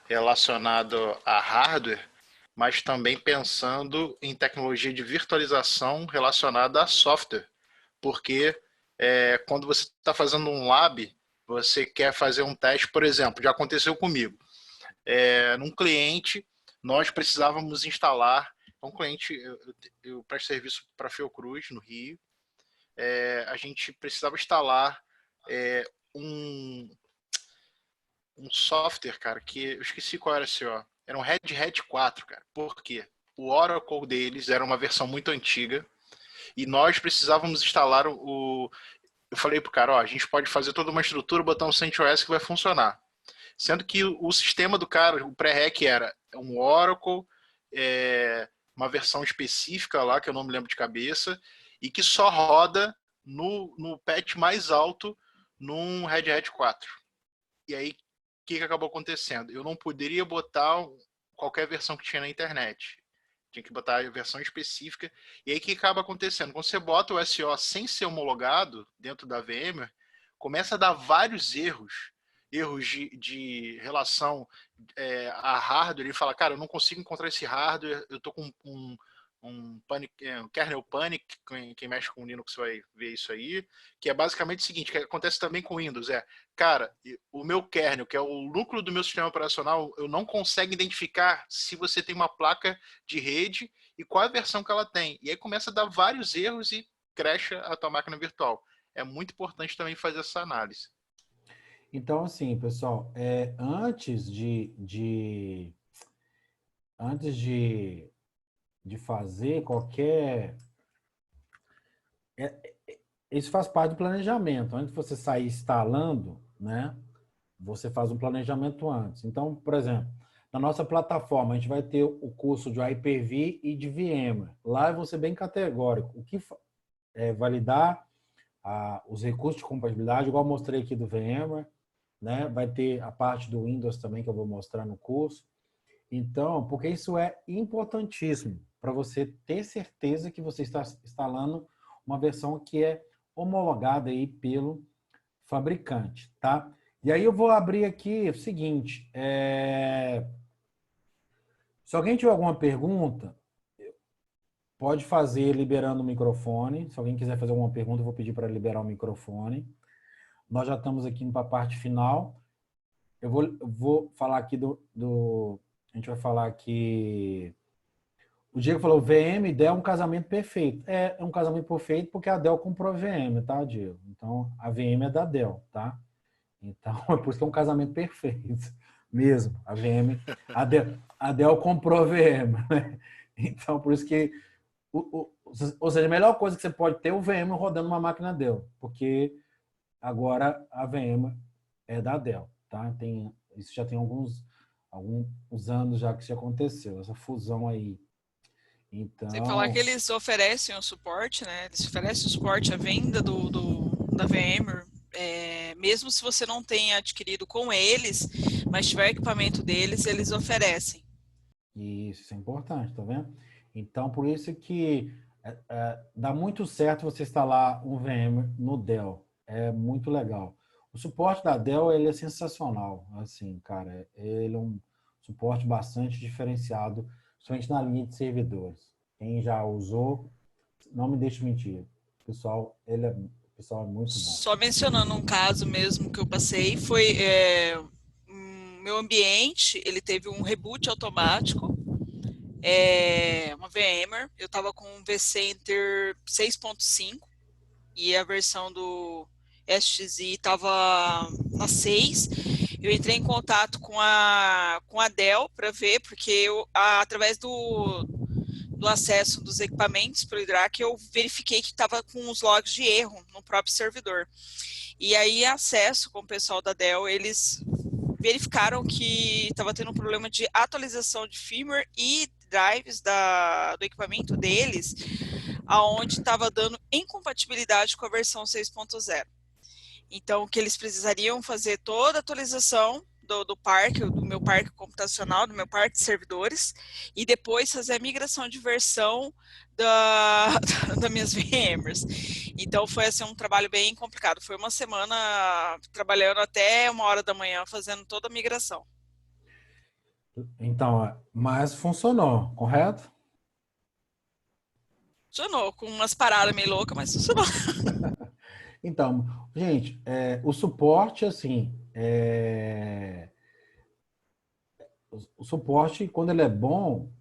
relacionada a hardware, mas também pensando em tecnologia de virtualização relacionada a software. Porque quando você está fazendo um lab, você quer fazer um teste, por exemplo, já aconteceu comigo. Num cliente, nós precisávamos instalar, um cliente, eu presto serviço para a Fiocruz, no Rio, a gente precisava instalar um software, cara, que eu esqueci qual era esse, ó. Era um Red Hat 4, cara. Por quê? O Oracle deles era uma versão muito antiga e nós precisávamos instalar Eu falei pro cara, ó, a gente pode fazer toda uma estrutura, botar um CentOS que vai funcionar. Sendo que o sistema do cara, o pré-rec era um Oracle, uma versão específica lá, que eu não me lembro de cabeça, e que só roda no patch mais alto num Red Hat 4. E aí, o que acabou acontecendo? Eu não poderia botar qualquer versão que tinha na internet. Tinha que botar a versão específica. E aí, o que acaba acontecendo? Quando você bota o SO sem ser homologado dentro da VMware, começa a dar vários erros. Erros de relação a hardware. Ele fala, cara, eu não consigo encontrar esse hardware, eu tô com um kernel panic, quem mexe com Linux vai ver isso aí, que é basicamente o seguinte, que acontece também com Windows, cara, o meu kernel, que é o núcleo do meu sistema operacional, eu não consigo identificar se você tem uma placa de rede e qual é a versão que ela tem. E aí começa a dar vários erros e crasha a tua máquina virtual. É muito importante também fazer essa análise. Então, assim, pessoal, antes de fazer qualquer... Isso faz parte do planejamento. Antes de você sair instalando, né? Você faz um planejamento antes. Então, por exemplo, na nossa plataforma, a gente vai ter o curso de Hyper-V e de VMware. Lá eu vou ser bem categórico. O que validar os recursos de compatibilidade, igual eu mostrei aqui do VMware, né? Vai ter a parte do Windows também que eu vou mostrar no curso. Então, porque isso é importantíssimo para você ter certeza que você está instalando uma versão que é homologada aí pelo fabricante, tá? E aí eu vou abrir aqui o seguinte, se alguém tiver alguma pergunta, pode fazer liberando o microfone. Se alguém quiser fazer alguma pergunta, eu vou pedir para liberar o microfone. Nós já estamos aqui para a parte final. Eu vou falar aqui a gente vai falar aqui... O Diego falou, VM e Dell é um casamento perfeito. É um casamento perfeito porque a Dell comprou a VM, tá, Diego? Então, a VM é da Dell, tá? Então, é por isso que é um casamento perfeito. Mesmo, a VM... A Dell comprou a VM, né? Então, por isso que... Ou seja, a melhor coisa que você pode ter é o VM rodando uma máquina Dell, porque agora a VM é da Dell, tá? Isso já tem alguns anos já que isso aconteceu, essa fusão aí. Então... Sem falar que eles oferecem o suporte, né? Eles oferecem o suporte à venda da VMware, mesmo se você não tenha adquirido com eles, mas tiver equipamento deles, eles oferecem. Isso é importante, tá vendo? Então, por isso que dá muito certo você instalar um VM no Dell. É muito legal. O suporte da Dell, ele é sensacional. Assim, cara, ele é um suporte bastante diferenciado, principalmente na linha de servidores. Quem já usou, não me deixe mentir. O pessoal é muito bom. Só mencionando um caso mesmo que eu passei, foi meu ambiente, ele teve um reboot automático, uma VMware, eu estava com um vCenter 6.5 e a versão do SXI estava na 6. Eu entrei em contato com a Dell para ver, porque através do acesso dos equipamentos para o IDRAC, eu verifiquei que estava com os logs de erro no próprio servidor. E aí, acesso com o pessoal da Dell, eles verificaram que estava tendo um problema de atualização de firmware e drives do equipamento deles, aonde estava dando incompatibilidade com a versão 6.0. Então, que eles precisariam fazer toda a atualização do meu parque computacional, do meu parque de servidores, e depois fazer a migração de versão das minhas VMwares. Então, foi assim, um trabalho bem complicado. Foi uma semana trabalhando até 1h da manhã, fazendo toda a migração. Então, mas funcionou, correto? Funcionou, com umas paradas meio loucas, mas funcionou. Então, gente, o suporte, assim, o suporte, quando ele é bom,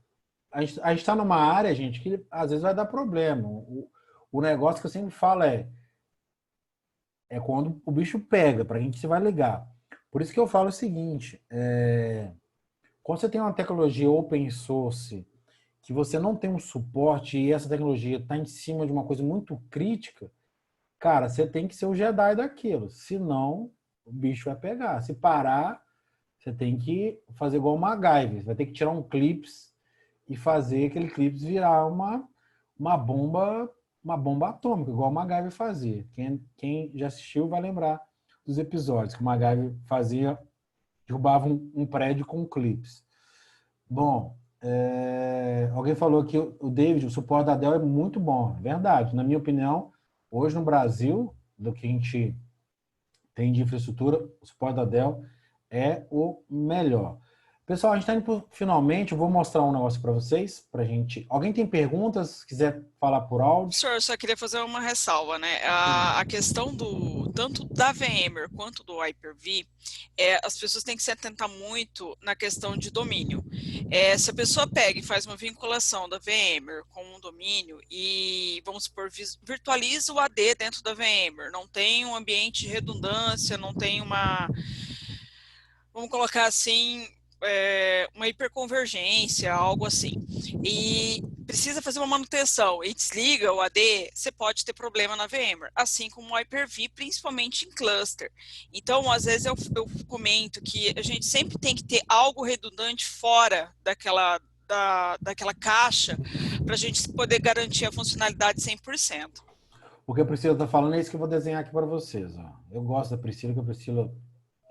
a gente está numa área, gente, que às vezes vai dar problema. O negócio que eu sempre falo é quando o bicho pega, para a gente se vai ligar. Por isso que eu falo o seguinte, quando você tem uma tecnologia open source, que você não tem um suporte e essa tecnologia está em cima de uma coisa muito crítica, cara, você tem que ser o Jedi daquilo, senão o bicho vai pegar. Se parar, Você tem que fazer igual o MacGyver. Você vai ter que tirar um clips e fazer aquele clips virar uma bomba atômica, igual o MacGyver fazia. Quem já assistiu vai lembrar dos episódios que o MacGyver fazia, derrubava um prédio com clips. Bom, alguém falou que o David, o suporte da Dell é muito bom. É verdade. Na minha opinião, hoje no Brasil, do que a gente tem de infraestrutura, o suporte da Dell é o melhor. Pessoal, a gente está indo finalmente. Eu vou mostrar um negócio para vocês, pra gente. Alguém tem perguntas? Se quiser falar por áudio? Senhor, eu só queria fazer uma ressalva, né? A questão tanto da VMware quanto do Hyper-V, as pessoas têm que se atentar muito na questão de domínio. Se a pessoa pega e faz uma vinculação da VMware com um domínio e, vamos supor, virtualiza o AD dentro da VMware, não tem um ambiente de redundância, não tem vamos colocar assim, uma hiperconvergência, algo assim, e precisa fazer uma manutenção e desliga o AD, você pode ter problema na VMware, assim como o Hyper-V, principalmente em cluster. Então, às vezes eu comento que a gente sempre tem que ter algo redundante fora daquela caixa para a gente poder garantir a funcionalidade 100%. O que a Priscila está falando é isso que eu vou desenhar aqui para vocês. Ó. Eu gosto da Priscila, que a Priscila...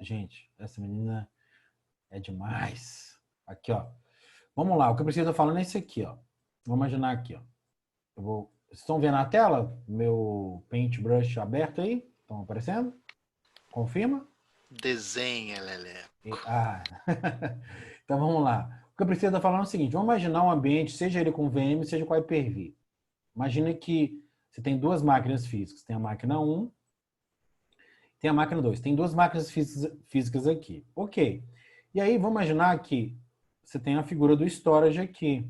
Gente, essa menina é demais. Aqui, ó. Vamos lá, o que a Priscila está falando é isso aqui, ó. Vou imaginar aqui, ó. Vocês estão vendo na tela? Meu Paintbrush aberto aí? Estão aparecendo? Confirma? Desenha, Lelé. Então vamos lá. O que a Priscila está falando é o seguinte: vamos imaginar um ambiente, seja ele com VM, seja com Hyper-V. Imagina que você tem duas máquinas físicas. Tem a máquina 1, tem a máquina 2. Tem duas máquinas físicas aqui. Ok. E aí, vamos imaginar que você tem a figura do storage aqui.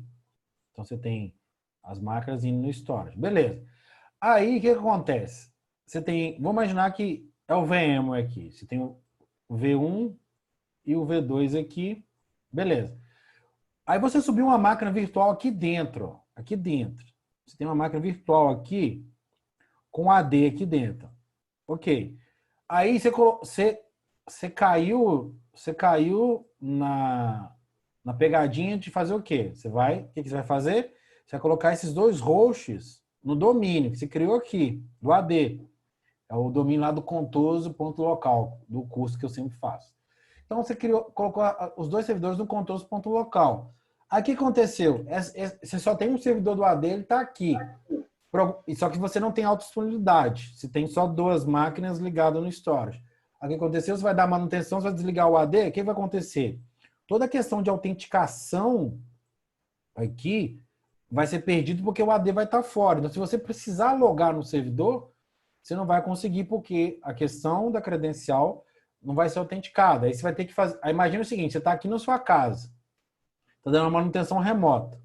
Então, você tem as máquinas indo no storage. Beleza. Aí, o que acontece? Vamos imaginar que é o VMware aqui. Você tem o V1 e o V2 aqui. Beleza. Aí, você subiu uma máquina virtual aqui dentro. Ó, aqui dentro. Você tem uma máquina virtual aqui com AD aqui dentro. Ok. Aí, você caiu na pegadinha de fazer o quê? O que você vai fazer? Você vai colocar esses dois hosts no domínio que você criou aqui, do AD. É o domínio lá do contoso.local, do curso que eu sempre faço. Então, você colocou os dois servidores no contoso.local. Aí, o que aconteceu? Você só tem um servidor do AD, ele está aqui. Só que você não tem autodisponibilidade. Você tem só duas máquinas ligadas no storage. O que aconteceu? Você vai dar manutenção, você vai desligar o AD, o que vai acontecer? Toda a questão de autenticação aqui vai ser perdido porque o AD vai estar fora. Então, se você precisar logar no servidor, você não vai conseguir porque a questão da credencial não vai ser autenticada. Aí você vai ter que fazer... Aí imagina o seguinte, você está aqui na sua casa, está dando uma manutenção remota.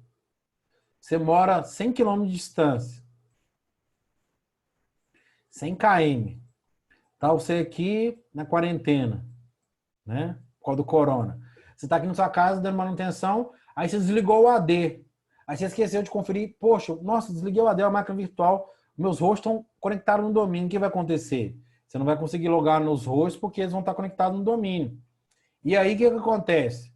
Você mora 100 km de distância. 100 km. Tá você aqui na quarentena, né? Por causa do corona. Você está aqui na sua casa dando manutenção, aí você desligou o AD. Aí você esqueceu de conferir, poxa, nossa, desliguei o AD, a máquina virtual, meus hosts estão conectados no domínio, o que vai acontecer? Você não vai conseguir logar nos hosts porque eles vão estar conectados no domínio. E aí, o que acontece?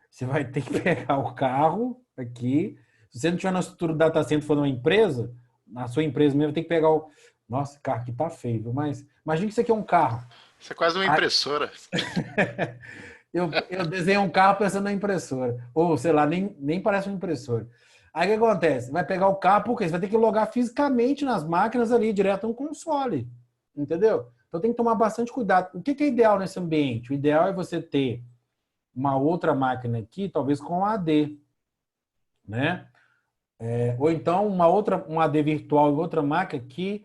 Você vai ter que pegar o carro aqui, se você não tiver na estrutura do data center, for numa empresa, na sua empresa mesmo, vai ter que pegar o... Nossa, esse carro aqui tá feio, viu? Mas imagina que isso aqui é um carro. Isso é quase uma impressora. Eu desenho um carro pensando na impressora. Ou, sei lá, nem parece uma impressora. Aí o que acontece? Vai pegar o carro, porque você vai ter que logar fisicamente nas máquinas ali, direto no console. Entendeu? Então tem que tomar bastante cuidado. O que é ideal nesse ambiente? O ideal é você ter uma outra máquina aqui, talvez com AD. Né? Ou então um AD virtual e outra máquina que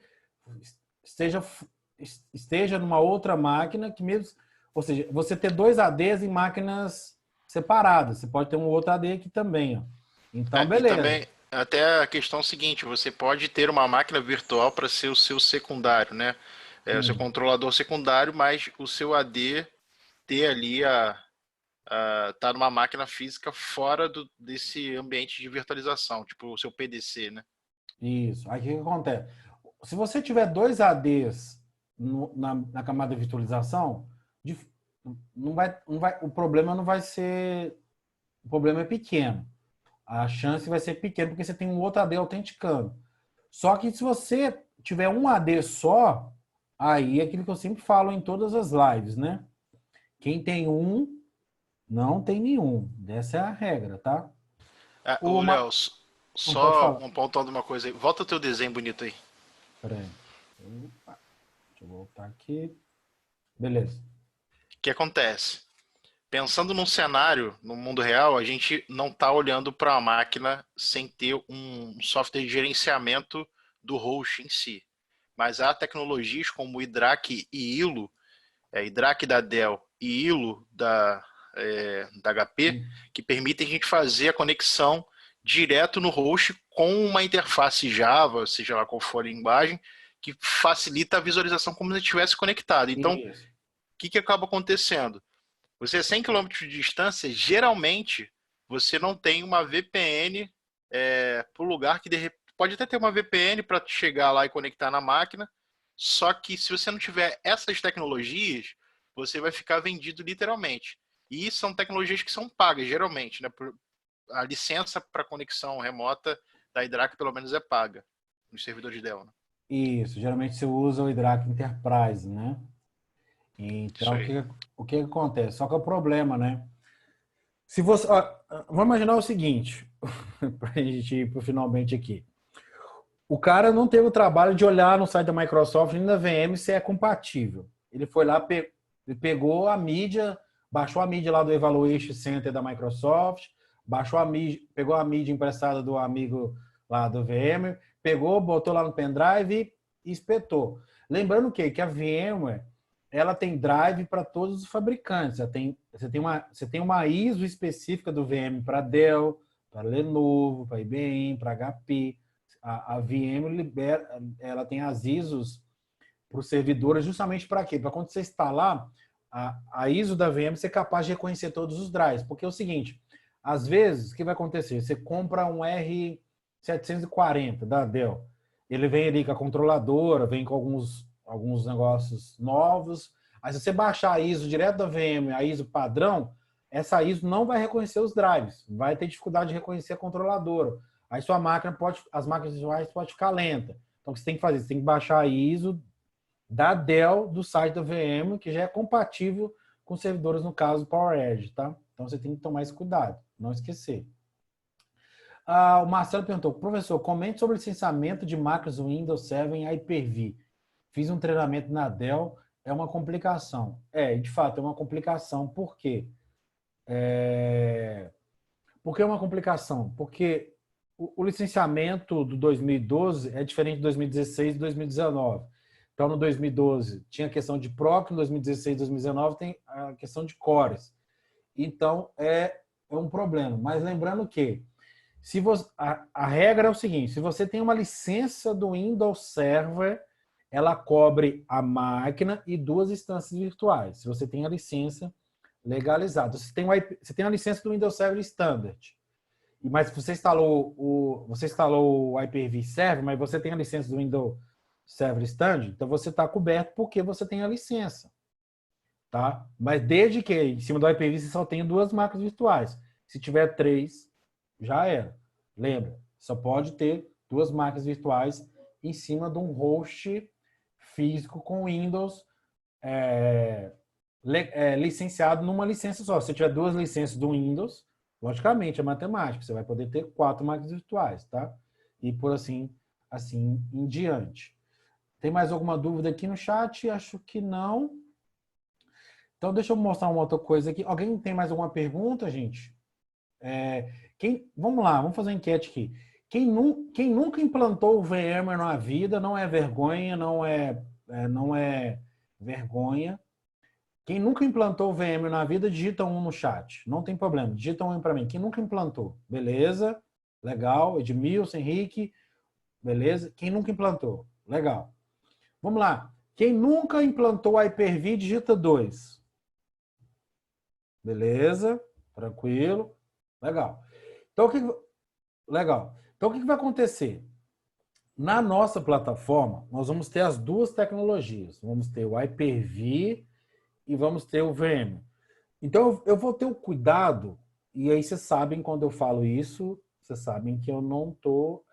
esteja numa outra máquina que mesmo, ou seja, você ter dois ADs em máquinas separadas. Você pode ter um outro AD aqui também, ó. Então, beleza. E também, até a questão seguinte, você pode ter uma máquina virtual para ser o seu secundário, né? O seu controlador secundário, mas o seu AD ter ali tá numa máquina física fora desse ambiente de virtualização, tipo o seu PDC, né? Isso. Aí o que acontece? Se você tiver dois ADs na camada de virtualização, o problema não vai ser, o problema é pequeno. A chance vai ser pequena porque você tem um outro AD autenticando. Só que se você tiver um AD só, aí é aquilo que eu sempre falo em todas as lives, né? Quem tem um, não tem nenhum. Essa é a regra, tá? Ô, Uma... Léo, Não pode só falar. um apontando uma coisa aí. Volta o teu desenho bonito aí. Peraí. Opa, deixa eu voltar aqui. Beleza. O que acontece? Pensando num cenário, no mundo real, a gente não está olhando para a máquina sem ter um software de gerenciamento do host em si. Mas há tecnologias como o IDRAC e ILO, IDRAC da Dell e ILO da HP, que permitem a gente fazer a conexão direto no host com uma interface Java, seja lá qual for a linguagem, que facilita a visualização como se estivesse conectado. Então, o que acaba acontecendo? Você a 100 km de distância, geralmente, você não tem uma VPN para o lugar que pode até ter uma VPN para chegar lá e conectar na máquina, só que se você não tiver essas tecnologias, você vai ficar vendido literalmente. E são tecnologias que são pagas, geralmente, né? A licença para conexão remota da IDRAC, pelo menos, é paga nos servidores dela. Né? Isso, geralmente você usa o IDRAC Enterprise, né? Então, o que acontece? Só que é o problema, né? Se você, vamos imaginar o seguinte, para a gente ir para finalmente aqui. O cara não teve o trabalho de olhar no site da Microsoft nem da VM se é compatível. Ele foi lá, ele pegou a mídia, baixou a mídia lá do Evaluation Center da Microsoft, baixou a mídia, pegou a mídia emprestada do amigo lá do VM, pegou, botou lá no pendrive e espetou. Lembrando que a VMware ela tem drive para todos os fabricantes. Você tem uma ISO específica do VM para Dell, para Lenovo, para IBM, para HP. A VM ela tem as ISOs para os servidores justamente para quê? Para quando você instalar a ISO da VM ser capaz de reconhecer todos os drives. Porque é o seguinte, às vezes, o que vai acontecer? Você compra um R740 da Dell. Ele vem ali com a controladora, vem com alguns negócios novos. Aí se você baixar a ISO direto da VM, a ISO padrão, essa ISO não vai reconhecer os drives, vai ter dificuldade de reconhecer a controladora. Aí sua máquina as máquinas visuais podem ficar lenta. Então o que você tem que fazer? Você tem que baixar a ISO da Dell, do site da VM, que já é compatível com servidores, no caso, PowerEdge, tá? Então você tem que tomar esse cuidado, não esquecer. O Marcelo perguntou, professor, comente sobre o licenciamento de máquinas Windows 7 em Hyper-V. Fiz um treinamento na Dell, é uma complicação. De fato, é uma complicação. Por quê? Por que é uma complicação? Porque o licenciamento do 2012 é diferente de 2016 e 2019. Então, no 2012 tinha a questão de PROC, no 2016 e 2019 tem a questão de cores. Então, é um problema. Mas lembrando que a regra é o seguinte, se você tem uma licença do Windows Server, ela cobre a máquina e 2 instâncias virtuais. Se você tem a licença legalizada. Você tem a licença do Windows Server Standard. Mas você instalou o Hyper-V Server, mas você tem a licença do Windows Server Standard, então você está coberto porque você tem a licença. Tá? Mas desde que em cima do Hyper-V você só tem 2 máquinas virtuais. Se tiver 3, já era. Lembra, só pode ter 2 máquinas virtuais em cima de um host físico com Windows licenciado numa licença só. Se tiver 2 licenças do Windows, logicamente é matemática, você vai poder ter 4 máquinas virtuais, tá? E por assim em diante. Tem mais alguma dúvida aqui no chat? Acho que não. Então deixa eu mostrar uma outra coisa aqui. Alguém tem mais alguma pergunta, gente? Vamos lá, vamos fazer uma enquete aqui. Quem nunca implantou o VMware na vida, não é vergonha, não é vergonha. Quem nunca implantou o VMware na vida, digita 1 no chat. Não tem problema, digita 1 para mim. Quem nunca implantou? Beleza, legal. Edmilson, Henrique, beleza. Quem nunca implantou? Legal. Vamos lá. Quem nunca implantou o Hyper-V, digita 2. Beleza, tranquilo. Legal. Então, o que vai acontecer? Na nossa plataforma, nós vamos ter as 2 tecnologias. Vamos ter o Hyper-V e vamos ter o VM. Então, eu vou ter o cuidado, e aí vocês sabem, quando eu falo isso, vocês sabem que eu não estou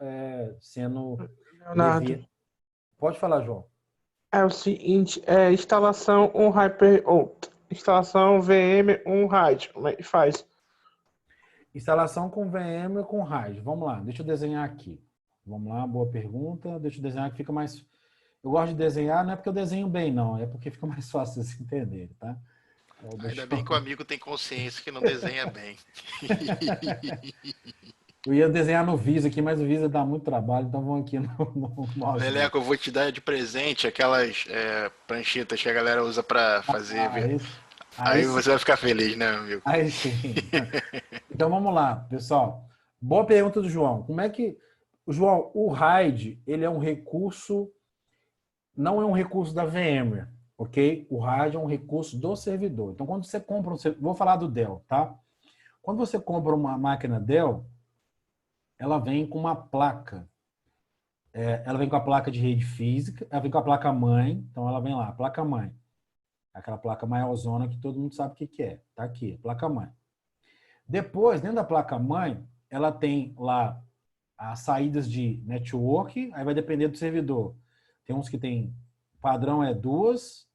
sendo Leonardo, devido. Pode falar, João. é o seguinte, instalação instalação VM RAID, como é que faz? Instalação com VM e com RAID. Vamos lá, deixa eu desenhar aqui. Vamos lá, boa pergunta. Deixa eu desenhar que fica mais... Eu gosto de desenhar, não é porque eu desenho bem, não. É porque fica mais fácil vocês entenderem, tá? Então, Ainda bem que o amigo tem consciência que não desenha bem. Eu ia desenhar no Visa aqui, mas o Visa dá muito trabalho, então vamos aqui no mouse. Leleco, eu vou te dar de presente aquelas pranchetas que a galera usa para fazer. Aí você vai ficar feliz, né, amigo? Aí sim. Então vamos lá, pessoal. Boa pergunta do João. Como é que... João, o RAID, ele é um recurso... Não é um recurso da VMware, ok? O RAID é um recurso do servidor. Então, quando você compra um... Vou falar do Dell, tá? Quando você compra uma máquina Dell, ela vem com uma placa. Ela vem com a placa de rede física, ela vem com a placa-mãe, então ela vem lá, placa-mãe. Aquela placa maiorzona que todo mundo sabe o que é. Tá aqui, placa-mãe. Depois, dentro da placa-mãe, ela tem lá as saídas de network, aí vai depender do servidor. Tem uns que tem, padrão é 2,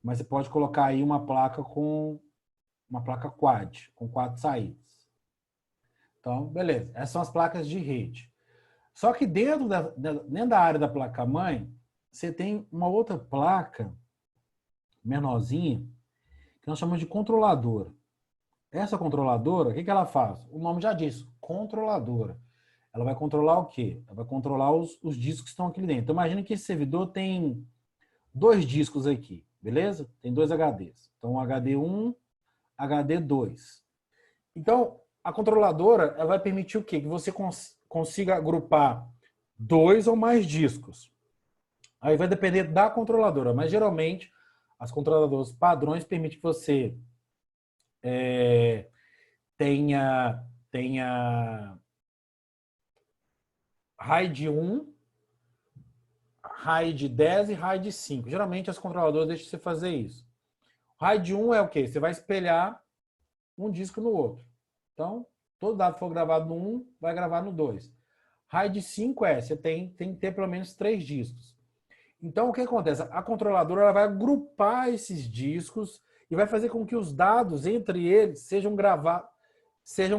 mas você pode colocar aí uma placa quad, com 4 saídas. Então, beleza. Essas são as placas de rede. Só que dentro da área da placa-mãe, você tem uma outra placa menorzinha, que nós chamamos de controladora. Essa controladora, o que ela faz? O nome já diz, controladora. Ela vai controlar o quê? Ela vai controlar os discos que estão aqui dentro. Então, imagina que esse servidor tem 2 discos aqui, beleza? Tem 2 HDs. Então, HD1, HD2. Então, a controladora ela vai permitir o quê? Que você consiga agrupar 2 ou mais discos. Aí vai depender da controladora, mas geralmente as controladoras padrões permitem que você tenha RAID 1, RAID 10 e RAID 5. Geralmente as controladoras deixam você fazer isso. RAID 1 é o quê? Você vai espelhar um disco no outro. Então, todo dado que for gravado no 1, vai gravar no 2. RAID 5 você tem que ter pelo menos 3 discos. Então, o que acontece? A controladora ela vai agrupar esses discos e vai fazer com que os dados entre eles sejam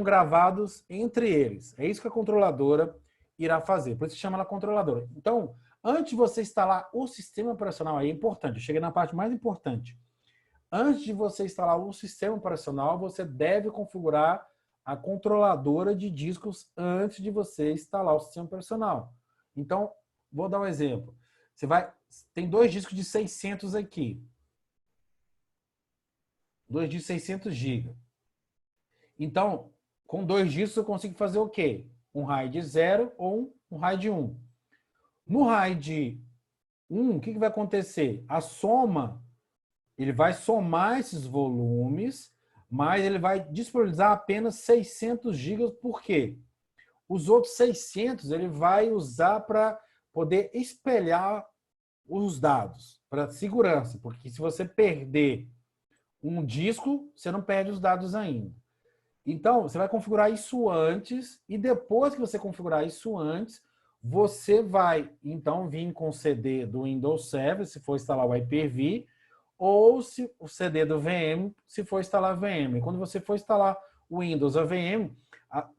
gravados entre eles. É isso que a controladora irá fazer. Por isso se chama ela controladora. Então, antes de você instalar o sistema operacional, aí é importante, eu cheguei na parte mais importante. Antes de você instalar o sistema operacional, você deve configurar a controladora de discos antes de você instalar o sistema operacional. Então, vou dar um exemplo. Tem 2 discos de 600 aqui. 2 discos de 600 GB. Então, com 2 discos eu consigo fazer o quê? Um RAID 0 ou um RAID 1. No RAID 1, o que vai acontecer? A soma, ele vai somar esses volumes, mas ele vai disponibilizar apenas 600 GB. Por quê? Os outros 600 ele vai usar para poder espelhar os dados, para segurança, porque se você perder um disco, você não perde os dados ainda. Então, você vai configurar isso antes e depois que você configurar isso antes, você vai, então, vir com o CD do Windows Server, se for instalar o Hyper-V, ou se o CD do VM, se for instalar a VM. E quando você for instalar o Windows, a VM,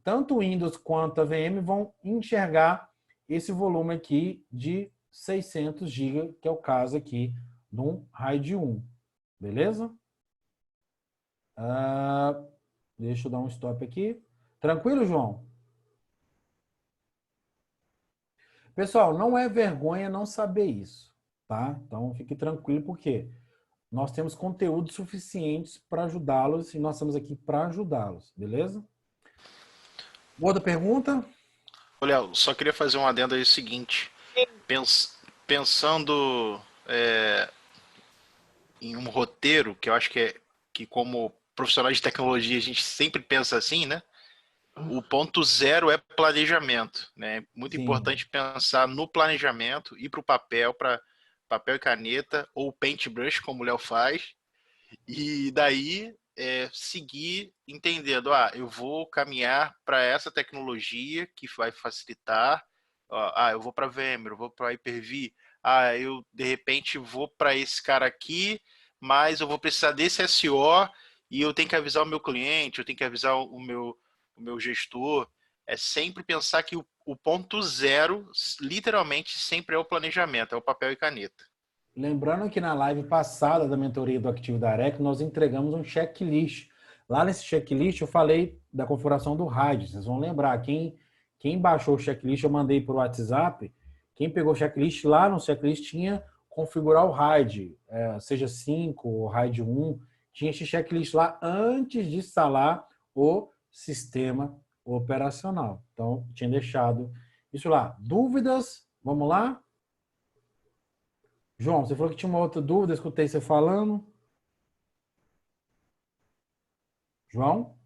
tanto o Windows quanto a VM vão enxergar esse volume aqui de 600 GB, que é o caso aqui do RAID 1. Beleza? Deixa eu dar um stop aqui. Tranquilo, João? Pessoal, não é vergonha não saber isso, tá? Então, fique tranquilo, porque nós temos conteúdo suficientes para ajudá-los e nós estamos aqui para ajudá-los, beleza? Outra pergunta? Olha, só queria fazer um adendo aí, o seguinte. Pensando em um roteiro, que eu acho que como profissionais de tecnologia a gente sempre pensa assim, né? O ponto 0 é planejamento, né? Muito Sim. importante pensar no planejamento, ir para o papel e caneta, ou paintbrush, como o Léo faz, E daí seguir entendendo, eu vou caminhar para essa tecnologia que vai facilitar. Eu vou para VMware, eu vou para Hyper-V. Eu de repente vou para esse cara aqui, mas eu vou precisar desse SO e eu tenho que avisar o meu cliente, eu tenho que avisar o meu gestor. É sempre pensar que o ponto zero, literalmente, sempre é o planejamento, é o papel e caneta. Lembrando que na live passada da mentoria do Active Direct, nós entregamos um checklist. Lá nesse checklist eu falei da configuração do RAID. Vocês vão lembrar, quem baixou o checklist eu mandei por WhatsApp. Quem pegou o checklist, lá no checklist tinha configurar o RAID, seja 5 ou RAID 1. Tinha esse checklist lá antes de instalar o sistema operacional. Então, tinha deixado isso lá. Dúvidas? Vamos lá? João, você falou que tinha uma outra dúvida, escutei você falando. João?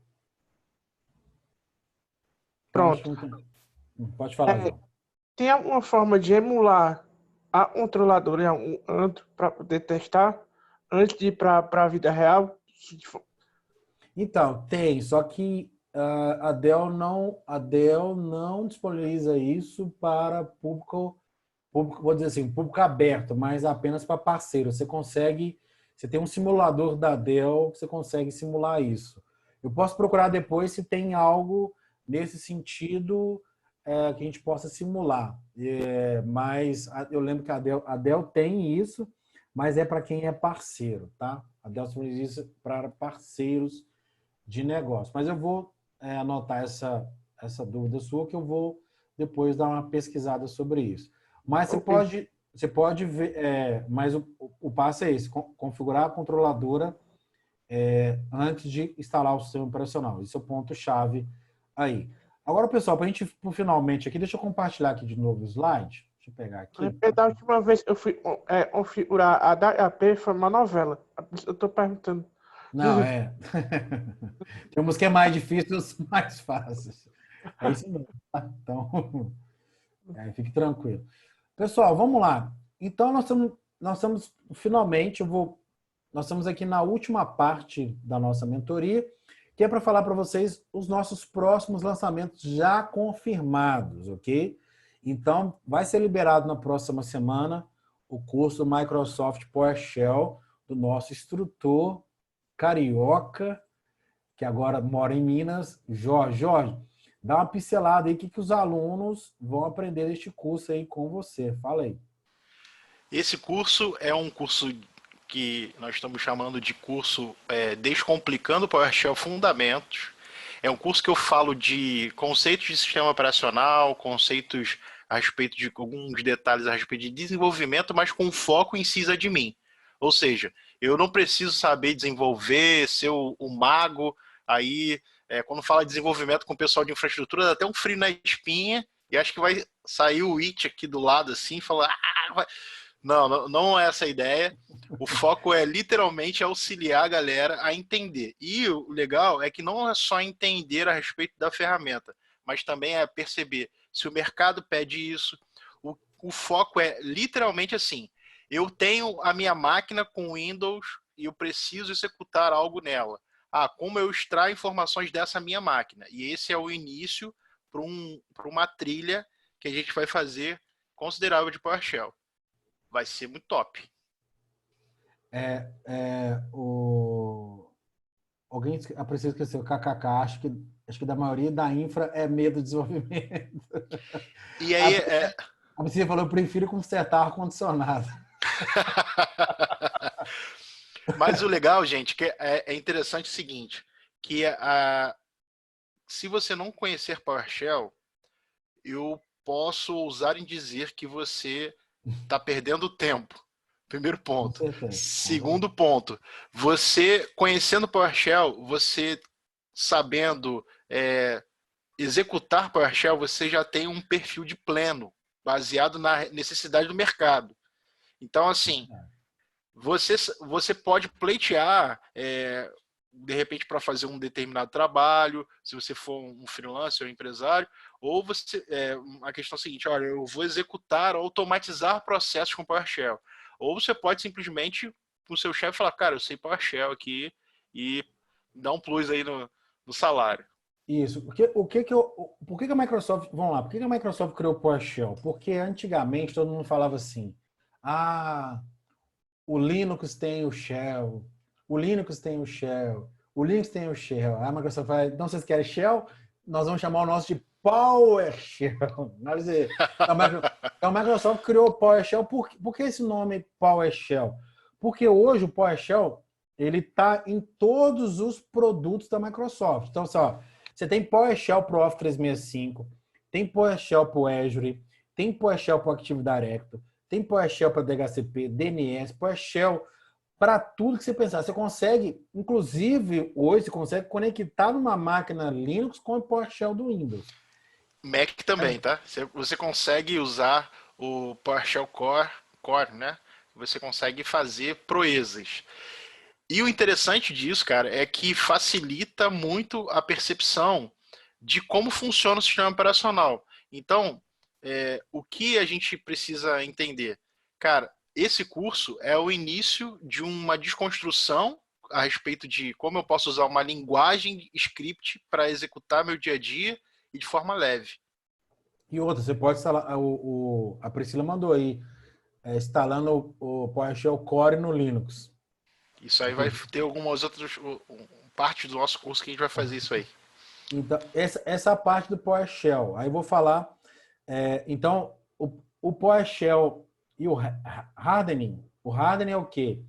Então, acho que Pronto. não tem. Pode falar, João. Tem alguma forma de emular a controladora em algum antro para poder testar antes de ir para a vida real? Então, tem, só que a Dell não disponibiliza isso para público, vou dizer assim, público aberto, mas apenas para parceiro. Você tem um simulador da Dell que você consegue simular isso. Eu posso procurar depois se tem algo nesse sentido que a gente possa simular. Mas eu lembro que a Dell tem isso, mas é para quem é parceiro, tá? A Dell disponibiliza isso para parceiros de negócio. Mas eu vou anotar essa dúvida sua, que eu vou depois dar uma pesquisada sobre isso. Mas você pode ver, mas o passo é esse, configurar a controladora antes de instalar o sistema operacional. Esse é o ponto-chave aí. Agora, pessoal, para a gente ir finalmente aqui, deixa eu compartilhar aqui de novo o slide. Deixa eu pegar aqui. Da última vez eu fui configurar a da HP, foi uma novela. Eu estou perguntando. Não, tem umas que é mais difícil e outras mais fáceis. É isso mesmo, tá? Então, fique tranquilo. Pessoal, vamos lá. Então, nós estamos finalmente, nós estamos aqui na última parte da nossa mentoria, que é para falar para vocês os nossos próximos lançamentos já confirmados, ok? Então, vai ser liberado na próxima semana o curso Microsoft PowerShell do nosso instrutor carioca, que agora mora em Minas, Jorge. Jorge, dá uma pincelada aí, o que os alunos vão aprender neste curso aí com você. Fala aí. Esse curso é um curso que nós estamos chamando de curso Descomplicando PowerShell Fundamentos. É um curso que eu falo de conceitos de sistema operacional, conceitos a respeito de alguns detalhes a respeito de desenvolvimento, mas com foco em sysadmin. Ou seja, eu não preciso saber desenvolver, ser o mago. Aí, quando fala de desenvolvimento com o pessoal de infraestrutura, dá até um frio na espinha, e acho que vai sair o it aqui do lado assim, e falar... Não é essa a ideia. O foco é literalmente auxiliar a galera a entender. E o legal é que não é só entender a respeito da ferramenta, mas também é perceber se o mercado pede isso. O foco é literalmente assim: eu tenho a minha máquina com Windows e eu preciso executar algo nela. Como eu extraio informações dessa minha máquina? E esse é o início para uma trilha que a gente vai fazer considerável de PowerShell. Vai ser muito top. Alguém precisa esquecer o KKK. Acho que da maioria da infra é medo de desenvolvimento. E aí... A Priscila falou, eu prefiro consertar ar-condicionado. Mas o legal, gente, que é interessante o seguinte, que se você não conhecer PowerShell, eu posso ousar em dizer que você está perdendo tempo. Primeiro ponto. Segundo ponto, você conhecendo PowerShell, você sabendo executar PowerShell, você já tem um perfil de pleno, baseado na necessidade do mercado. Então, assim, você pode pleitear, de repente, para fazer um determinado trabalho, se você for um freelancer ou um empresário, ou a questão é a seguinte: olha, eu vou executar, automatizar processos com PowerShell. Ou você pode simplesmente pro seu chefe e falar, cara, eu sei PowerShell aqui e dá um plus aí no salário. Isso. Por que que a Microsoft, vamos lá, por que que a Microsoft criou o PowerShell? Porque antigamente todo mundo falava assim, ah, o Linux tem o Shell, o Linux tem o Shell, o Linux tem o Shell. A Microsoft vai, então vocês querem Shell? Nós vamos chamar o nosso de PowerShell. Então a Microsoft criou o PowerShell. Por que esse nome PowerShell? Porque hoje o PowerShell ele está em todos os produtos da Microsoft. Então, só, você tem PowerShell para o Office 365, tem PowerShell para o Azure, tem PowerShell para o Active Directory, tem PowerShell para DHCP, DNS, PowerShell para tudo que você pensar. Você consegue, inclusive, hoje, você consegue conectar numa máquina Linux com o PowerShell do Windows. Mac também, tá? Você consegue usar o PowerShell Core, né? Você consegue fazer proezas. E o interessante disso, cara, é que facilita muito a percepção de como funciona o sistema operacional. Então, o que a gente precisa entender? Cara, esse curso é o início de uma desconstrução a respeito de como eu posso usar uma linguagem script para executar meu dia a dia e de forma leve. E outra, você pode instalar, a Priscila mandou aí, instalando o PowerShell Core no Linux. Isso aí vai ter algumas outras partes do nosso curso que a gente vai fazer isso aí. Então, essa parte do PowerShell. Aí eu vou falar. Então, o PowerShell e o hardening. O hardening é o quê?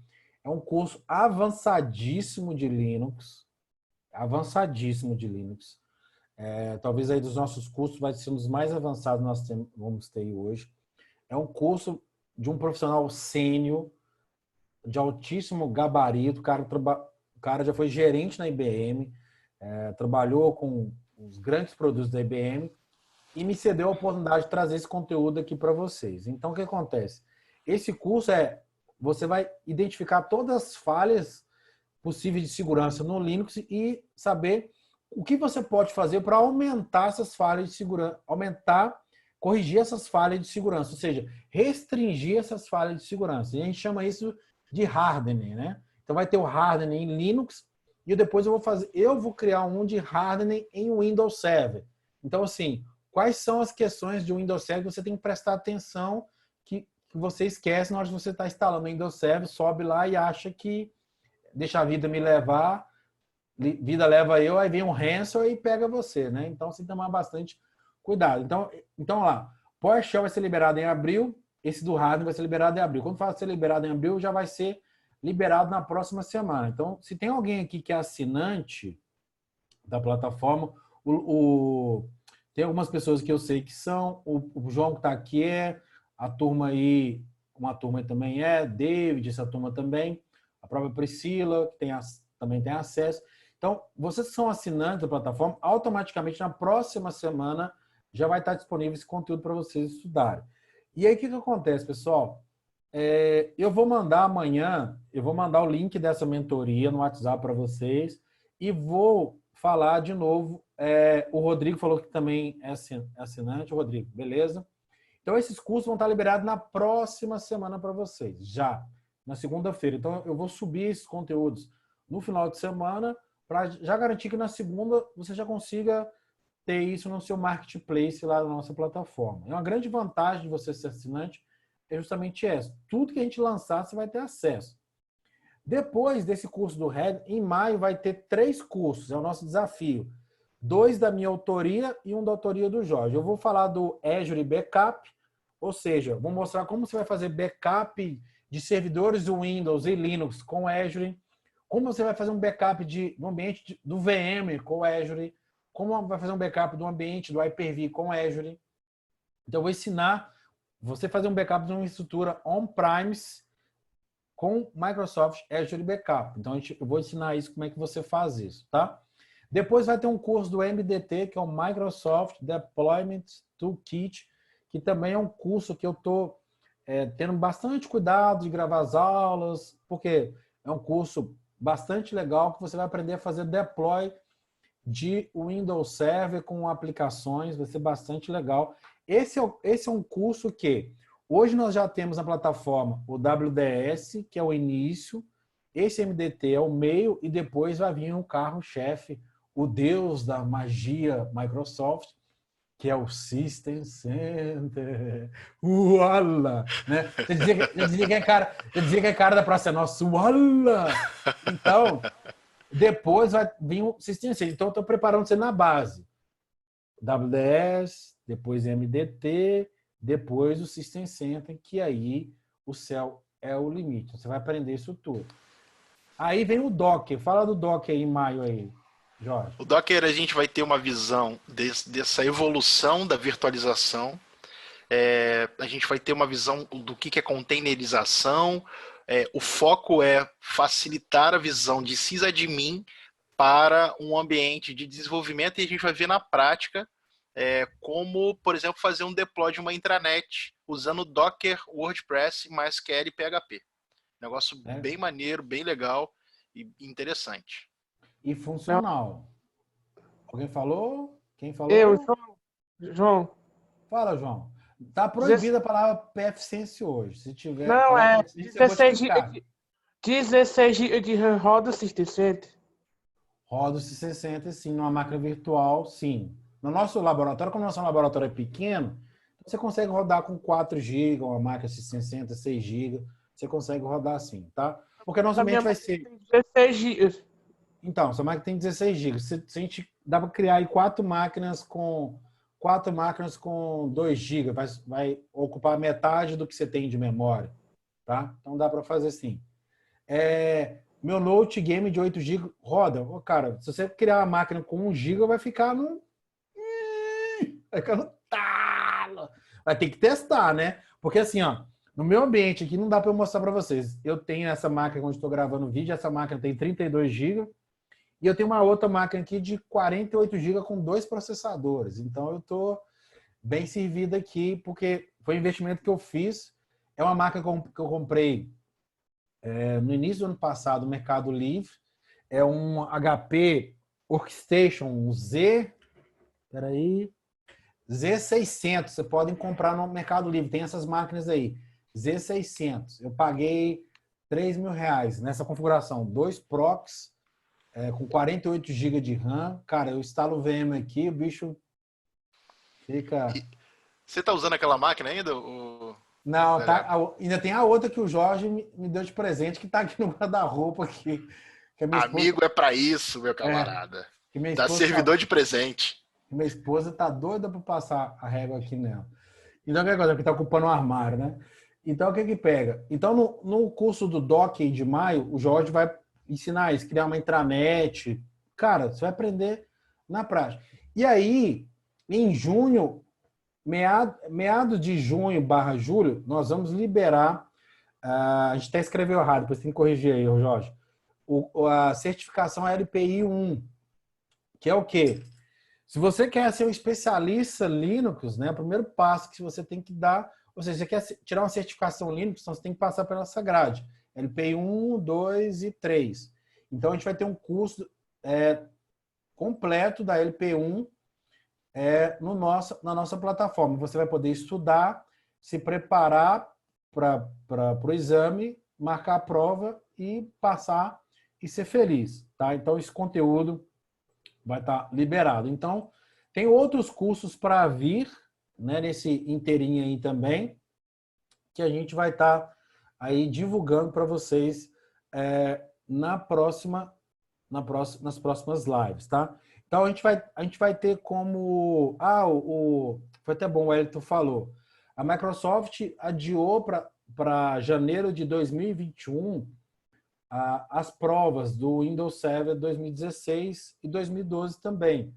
É um curso avançadíssimo de Linux. Avançadíssimo de Linux. Talvez aí dos nossos cursos vai ser um dos mais avançados que nós vamos ter hoje. É um curso de um profissional sênior, de altíssimo gabarito. O cara já foi gerente na IBM, trabalhou com os grandes produtos da IBM e me cedeu a oportunidade de trazer esse conteúdo aqui para vocês. Então, o que acontece? Esse curso você vai identificar todas as falhas possíveis de segurança no Linux e saber o que você pode fazer para aumentar essas falhas de segurança, corrigir essas falhas de segurança, ou seja, restringir essas falhas de segurança. E a gente chama isso de hardening, né? Então vai ter o hardening em Linux e depois eu vou criar um de hardening em Windows Server. Então, assim, quais são as questões de Windows Server que você tem que prestar atenção que você esquece na hora que você está instalando o Windows Server, sobe lá e acha que deixa a vida me levar, vida leva eu, aí vem um ransom e pega você, né? Então, você tem que tomar bastante cuidado. Então lá, PowerShell vai ser liberado em abril, esse do hardening vai ser liberado em abril. Quando fala ser liberado em abril, já vai ser liberado na próxima semana. Então, se tem alguém aqui que é assinante da plataforma, tem algumas pessoas que eu sei que são, o João que está aqui a turma aí, uma turma também David, essa turma também, a própria Priscila, que também tem acesso. Então, vocês que são assinantes da plataforma, automaticamente na próxima semana já vai estar disponível esse conteúdo para vocês estudarem. E aí, o que acontece, pessoal? Eu vou mandar amanhã, o link dessa mentoria no WhatsApp para vocês e vou falar de novo. O Rodrigo falou que também é assinante. Rodrigo, beleza? Então, esses cursos vão estar liberados na próxima semana para vocês, já, na segunda-feira. Então, eu vou subir esses conteúdos no final de semana para já garantir que na segunda você já consiga ter isso no seu marketplace lá na nossa plataforma. É uma grande vantagem de você ser assinante, é justamente essa. Tudo que a gente lançar, você vai ter acesso. Depois desse curso do Red, em maio vai ter 3 cursos, é o nosso desafio. 2 da minha autoria e 1 da autoria do Jorge. Eu vou falar do Azure Backup, ou seja, vou mostrar como você vai fazer backup de servidores do Windows e Linux com Azure, como você vai fazer um backup do ambiente do VM com Azure, como vai fazer um backup do ambiente do Hyper-V com Azure. Então, eu vou ensinar você a fazer um backup de uma estrutura on-premise com Microsoft Azure Backup. Então, eu vou ensinar isso, como é que você faz isso, tá? Depois vai ter um curso do MDT, que é o Microsoft Deployment Toolkit, que também é um curso que eu estou tendo bastante cuidado de gravar as aulas, porque é um curso bastante legal que você vai aprender a fazer deploy de Windows Server com aplicações, vai ser bastante legal. Esse é um curso que Hoje nós já temos na plataforma o WDS, que é o início, esse MDT é o meio e depois vai vir o carro-chefe, o deus da magia Microsoft, que é o System Center. Uala! Né? Eu dizia que é cara da Praça Nossa. Uala! Então, depois vai vir o System Center. Então, eu estou preparando você na base. WDS, depois MDT, depois o System Center, que aí o céu é o limite. Você vai aprender isso tudo. Aí vem o Docker. Fala do Docker aí em maio aí, Jorge. O Docker, a gente vai ter uma visão dessa evolução da virtualização. A gente vai ter uma visão do que é containerização. O foco é facilitar a visão de sysadmin para um ambiente de desenvolvimento e a gente vai ver na prática como, por exemplo, fazer um deploy de uma intranet usando Docker, WordPress, MySQL e PHP. Negócio bem maneiro, bem legal e interessante. E funcional. Alguém falou? Quem falou? Eu, João. Fala, João. Tá proibida a palavra PFSense hoje. Se tiver. Não, é 16 GB. 16 GB de RAM roda o System Center. Roda o System Center, sim. Numa máquina virtual, sim. No nosso laboratório, como o nosso laboratório é pequeno, você consegue rodar com 4 GB, uma máquina System Center, 6 GB. Você consegue rodar assim, tá? Porque nosso ambiente vai ser. 16 GB. Então, sua máquina tem 16 GB. Se a gente dá para criar aí 4 máquinas com 2 GB, vai ocupar metade do que você tem de memória, tá? Então dá para fazer assim. Meu Note game de 8 GB roda. Ô, cara, se você criar uma máquina com 1 GB, vai ficar no talo. Vai ter que testar, né? Porque assim, ó, no meu ambiente aqui não dá para eu mostrar para vocês. Eu tenho essa máquina onde estou gravando o vídeo, essa máquina tem 32 GB. E eu tenho uma outra máquina aqui de 48 GB com 2 processadores. Então eu estou bem servido aqui, porque foi um investimento que eu fiz. É uma máquina que eu comprei no início do ano passado no Mercado Livre. É um HP Workstation, um Z600. Você pode comprar no Mercado Livre. Tem essas máquinas aí. Z600. Eu paguei R$3.000 nessa configuração. 2 procs. Com 48 GB de RAM, cara, eu instalo o VM aqui, o bicho fica... Você tá usando aquela máquina ainda? Não, tá, ainda tem a outra que o Jorge me deu de presente, que tá aqui no guarda-roupa aqui. Que Amigo é pra isso, meu camarada. Dá servidor de presente. Minha esposa tá doida pra passar a régua aqui nela. Então, o que acontece? Que tá ocupando um armário, né? Então, o que pega? Então, no curso do Docker de maio, o Jorge vai ensinar isso, criar uma intranet. Cara, você vai aprender na prática. E aí, em junho, meados de junho / julho, nós vamos liberar, a gente até escreveu errado, depois tem que corrigir aí, Jorge, a certificação LPI 1, que é o quê? Se você quer ser um especialista Linux, né, o primeiro passo que você tem que dar, ou seja, você quer tirar uma certificação Linux, então você tem que passar pela nossa grade. LPI 1, 2 e 3. Então, a gente vai ter um curso completo da LPI 1 na nossa plataforma. Você vai poder estudar, se preparar para o exame, marcar a prova e passar e ser feliz. Tá? Então, esse conteúdo vai estar liberado. Então, tem outros cursos para vir, né, nesse inteirinho aí também, que a gente vai estar aí divulgando para vocês nas próximas lives, tá? Então a gente vai ter como foi até bom o Elton falou. A Microsoft adiou para janeiro de 2021 as provas do Windows Server 2016 e 2012 também,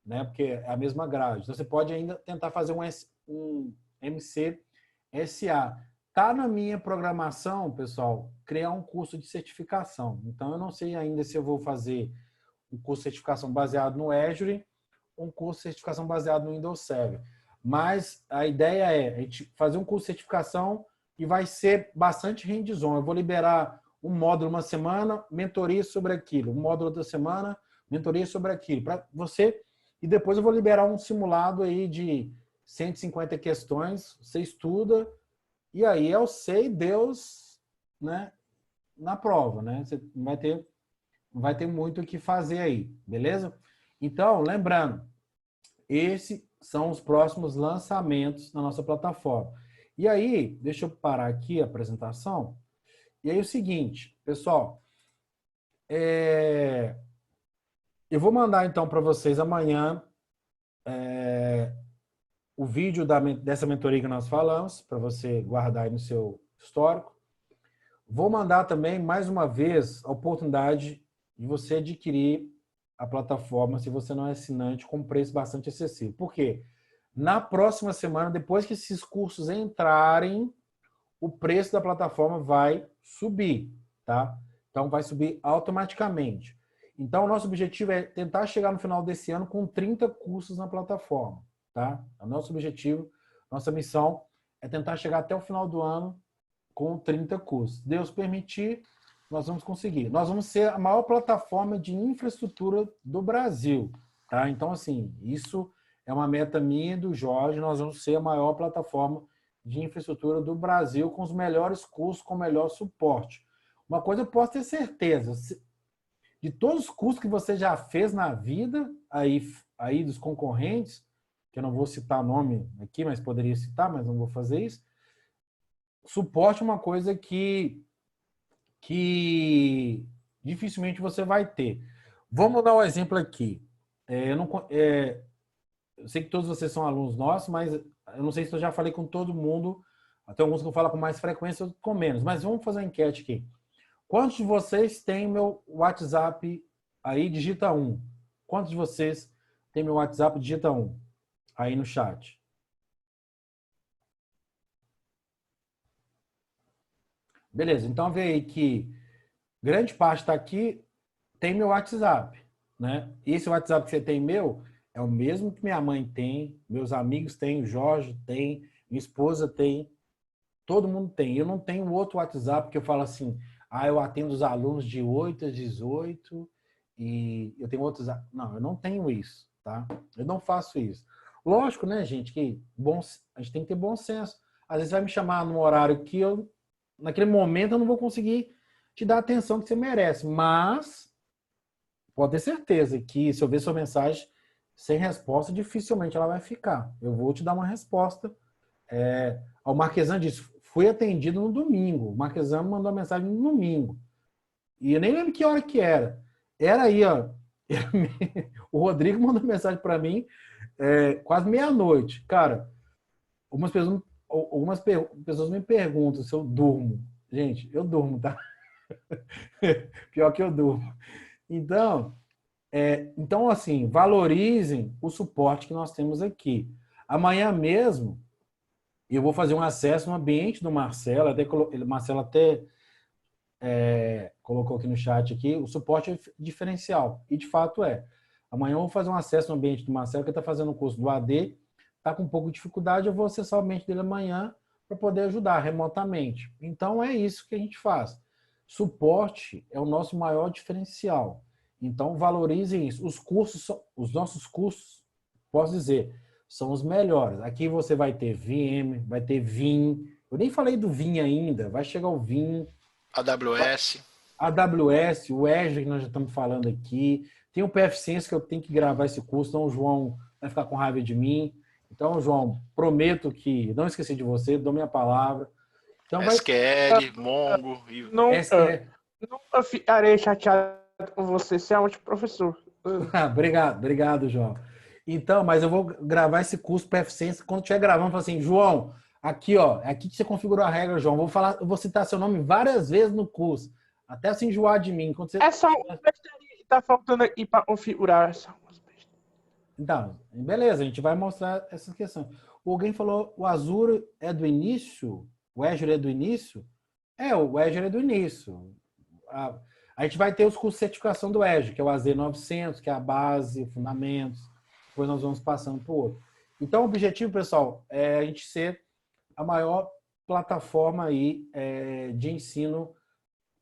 né? Porque é a mesma grade. Então você pode ainda tentar fazer um MCSA. Tá na minha programação, pessoal, criar um curso de certificação. Então, eu não sei ainda se eu vou fazer um curso de certificação baseado no Azure ou um curso de certificação baseado no Windows Server. Mas a ideia é a gente fazer um curso de certificação e vai ser bastante hands-on. Eu vou liberar um módulo uma semana, mentoria sobre aquilo. Um módulo outra semana, mentoria sobre aquilo. Para você... E depois eu vou liberar um simulado aí de 150 questões. Você estuda, E aí é o sei Deus, né, na prova, né? Você vai ter muito o que fazer aí, beleza? Então, lembrando, esses são os próximos lançamentos na nossa plataforma. E aí, deixa eu parar aqui a apresentação. E aí é o seguinte, pessoal, eu vou mandar então para vocês amanhã o vídeo dessa mentoria que nós falamos, para você guardar aí no seu histórico. Vou mandar também, mais uma vez, a oportunidade de você adquirir a plataforma, se você não é assinante, com preço bastante acessível. Por quê? Na próxima semana, depois que esses cursos entrarem, o preço da plataforma vai subir, tá? Então, vai subir automaticamente. Então, o nosso objetivo é tentar chegar no final desse ano com 30 cursos na plataforma, tá? O nosso objetivo, nossa missão é tentar chegar até o final do ano com 30 cursos. Deus permitir, nós vamos conseguir. Nós vamos ser a maior plataforma de infraestrutura do Brasil, tá? Então, assim, isso é uma meta minha e do Jorge, nós vamos ser a maior plataforma de infraestrutura do Brasil com os melhores cursos, com o melhor suporte. Uma coisa eu posso ter certeza, de todos os cursos que você já fez na vida, aí dos concorrentes, que eu não vou citar nome aqui, mas poderia citar, mas não vou fazer isso, suporte é uma coisa que dificilmente você vai ter. Vamos dar um exemplo aqui. Eu sei que todos vocês são alunos nossos, mas eu não sei se eu já falei com todo mundo. Tem alguns que eu falo com mais frequência, outros com menos. Mas vamos fazer uma enquete aqui. Quantos de vocês têm meu WhatsApp aí? Digita 1. Quantos de vocês têm meu WhatsApp? Digita 1 aí no chat. Beleza, então vê aí que grande parte está aqui, tem meu WhatsApp, né? Esse WhatsApp que você tem meu é o mesmo que minha mãe tem, meus amigos têm, o Jorge tem, minha esposa tem, todo mundo tem. Eu não tenho outro WhatsApp que eu falo assim, eu atendo os alunos de 8 às 18 e eu tenho outros... Não, eu não tenho isso, tá? Eu não faço isso. Lógico, né, gente, que a gente tem que ter bom senso. Às vezes vai me chamar num horário que naquele momento eu não vou conseguir te dar a atenção que você merece, mas pode ter certeza que se eu ver sua mensagem sem resposta, dificilmente ela vai ficar. Eu vou te dar uma resposta. O Marquesan disse, fui atendido no domingo. O Marquesan mandou uma mensagem no domingo. E eu nem lembro que hora que era. Era aí, ó. O Rodrigo mandou mensagem para mim quase meia-noite. Cara, algumas pessoas me perguntam se eu durmo. Gente, eu durmo, tá? Pior que eu durmo. Então, assim, valorizem o suporte que nós temos aqui. Amanhã mesmo, eu vou fazer um acesso no ambiente do Marcelo. Marcelo até colocou aqui no chat aqui, o suporte é diferencial. E, de fato, é. Amanhã eu vou fazer um acesso no ambiente do Marcelo, que está fazendo o curso do AD, está com um pouco de dificuldade, eu vou acessar o ambiente dele amanhã para poder ajudar remotamente. Então, é isso que a gente faz. Suporte é o nosso maior diferencial. Então, valorizem isso. Os nossos cursos, posso dizer, são os melhores. Aqui você vai ter VM, vai ter Vim. Eu nem falei do Vim ainda. Vai chegar o Vim. AWS, o Azure que nós já estamos falando aqui. Tem o PFSense que eu tenho que gravar esse curso, então o João vai ficar com raiva de mim. Então, João, prometo que não esqueci de você, dou minha palavra. Então, SQL, Mongo... Nunca ficarei chateado com você, você é um ótimo professor. Obrigado, João. Então, mas eu vou gravar esse curso PFSense. Quando estiver gravando, eu falo assim, João, aqui, ó, é aqui que você configurou a regra, João. Eu vou citar seu nome várias vezes no curso, até se enjoar de mim. Quando você... É só uma besteira que tá faltando aqui para configurar. Então, beleza, a gente vai mostrar essas questões. Alguém falou, o Azure é do início? O Azure é do início? O Azure é do início. A gente vai ter os cursos de certificação do Azure, que é o AZ900, que é a base, fundamentos. Depois nós vamos passando para o outro. Então, o objetivo, pessoal, é a gente ser a maior plataforma aí, de ensino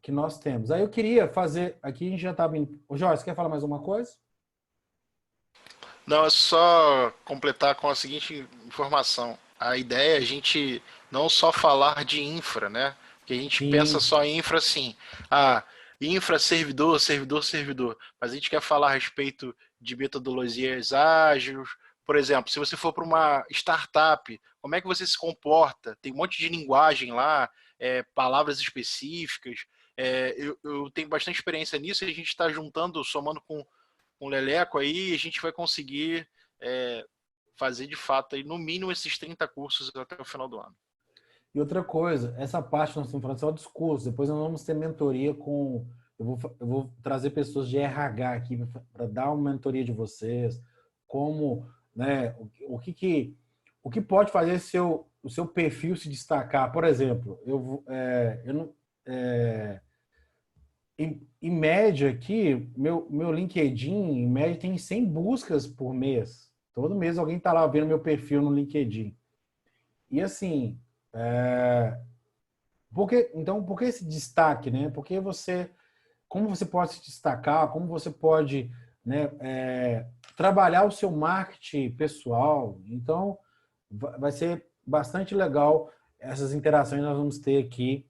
que nós temos. Aí eu queria fazer... Aqui a gente já estava... Ô, Jorge, você quer falar mais uma coisa? Não, é só completar com a seguinte informação. a ideia é a gente não só falar de infra, né? Que a gente Sim. pensa só em infra assim, infra, servidor, servidor, servidor. Mas a gente quer falar a respeito de metodologias ágeis. Por exemplo, se você for para uma startup, como é que você se comporta? Tem um monte de linguagem lá, palavras específicas. Eu tenho bastante experiência nisso e a gente está juntando, somando com o Leleco aí, a gente vai conseguir fazer de fato aí, no mínimo esses 30 cursos até o final do ano. E outra coisa, essa parte nós estamos falando só dos cursos, depois nós vamos ter mentoria com... Eu vou trazer pessoas de RH aqui para dar uma mentoria de vocês, como, né, o que pode fazer o seu perfil se destacar. Por exemplo, em média aqui, meu LinkedIn, em média, tem 100 buscas por mês. Todo mês alguém está lá vendo meu perfil no LinkedIn. E assim, por que esse destaque, né? Como você pode se destacar, como você pode, né, trabalhar o seu marketing pessoal. Então, vai ser bastante legal essas interações que nós vamos ter aqui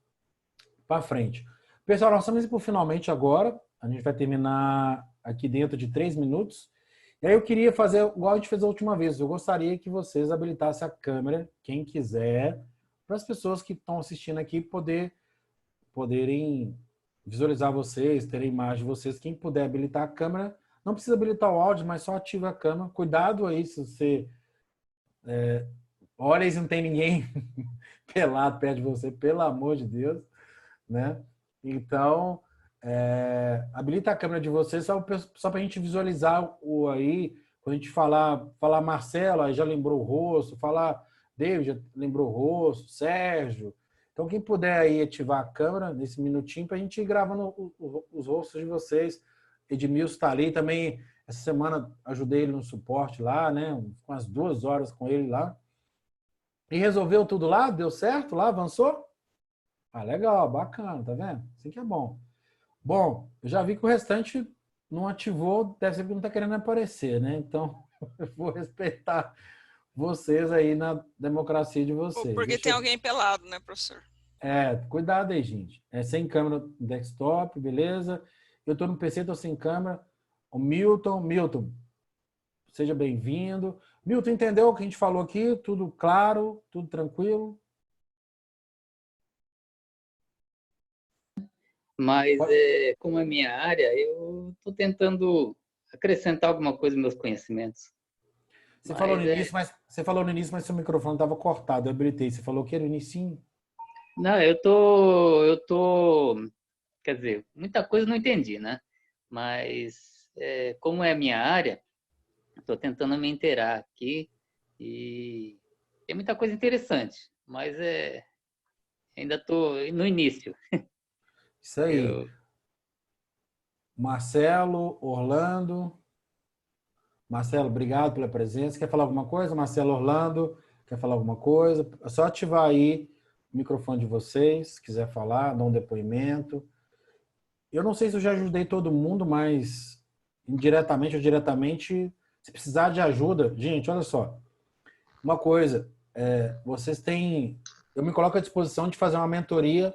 para frente. Pessoal, nós estamos indo por finalmente agora. A gente vai terminar aqui dentro de 3 minutos. E aí eu queria fazer igual a gente fez a última vez. Eu gostaria que vocês habilitassem a câmera, quem quiser, para as pessoas que estão assistindo aqui poderem visualizar vocês, terem imagem de vocês. Quem puder habilitar a câmera, não precisa habilitar o áudio, mas só ativa a câmera. Cuidado aí se você olha e não tem ninguém pelado perto de você, pelo amor de Deus, né? Então, habilita a câmera de vocês só para a gente visualizar aí, quando a gente falar Marcelo, aí já lembrou o rosto, falar David, já lembrou o rosto, Sérgio. Então, quem puder aí ativar a câmera nesse minutinho para a gente ir gravando os rostos de vocês. Edmilson está ali também. Essa semana ajudei ele no suporte lá, né? Umas 2 horas com ele lá. E resolveu tudo lá? Deu certo lá? Avançou? Legal, bacana, tá vendo? Assim que é bom. Bom, eu já vi que o restante não ativou, deve ser porque não está querendo aparecer, né? Então, eu vou respeitar vocês aí na democracia de vocês. Porque tem alguém pelado, né, professor? Cuidado aí, gente. Sem câmera no desktop, beleza? Eu estou no PC, estou sem câmera. O Milton, seja bem-vindo. Milton, entendeu o que a gente falou aqui? Tudo claro? Tudo tranquilo? Mas, como é minha área, eu estou tentando acrescentar alguma coisa nos meus conhecimentos. Você falou no início, mas seu microfone estava cortado. Eu habilitei. Você falou que era o início? Não, quer dizer, muita coisa eu não entendi, né? Mas, como é minha área, estou tentando me inteirar aqui e tem muita coisa interessante, mas ainda estou no início. Isso aí. Marcelo, Orlando. Marcelo, obrigado pela presença. Quer falar alguma coisa? Marcelo, Orlando, quer falar alguma coisa? É só ativar aí o microfone de vocês, se quiser falar, dar um depoimento. Eu não sei se eu já ajudei todo mundo, mas indiretamente ou diretamente, se precisar de ajuda... Gente, olha só. Uma coisa, vocês têm... Eu me coloco à disposição de fazer uma mentoria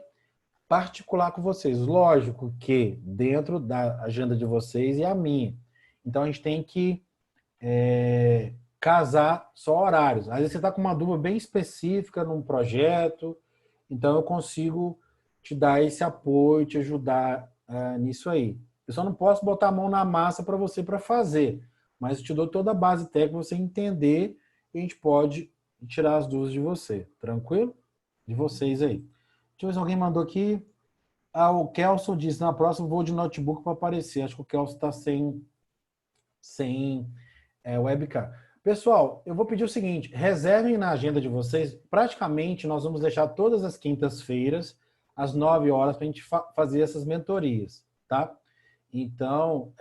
particular com vocês. Lógico que dentro da agenda de vocês e a minha. Então, a gente tem que casar só horários. Às vezes você está com uma dúvida bem específica num projeto, então eu consigo te dar esse apoio, te ajudar nisso aí. Eu só não posso botar a mão na massa para você para fazer, mas eu te dou toda a base técnica para você entender e a gente pode tirar as dúvidas de você. Tranquilo? De vocês aí. Deixa eu ver se alguém mandou aqui. O Kelson disse, na próxima vou de notebook para aparecer. Acho que o Kelson está sem webcam. Pessoal, eu vou pedir o seguinte, reservem na agenda de vocês, praticamente nós vamos deixar todas as quintas-feiras, às 9 horas, para a gente fazer essas mentorias, tá? Então,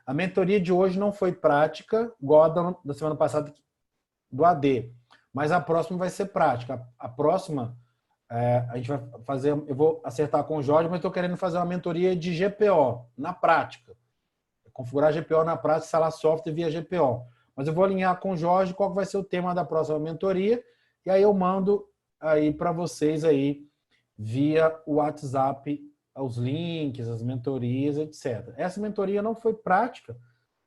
a mentoria de hoje não foi prática, igual a da semana passada do AD, mas a próxima vai ser prática. A próxima, a gente vai fazer, eu vou acertar com o Jorge, mas estou querendo fazer uma mentoria de GPO, na prática. Configurar GPO na prática, instalar software via GPO. Mas eu vou alinhar com o Jorge qual que vai ser o tema da próxima mentoria, e aí eu mando aí para vocês aí via o WhatsApp os links, as mentorias, etc. Essa mentoria não foi prática,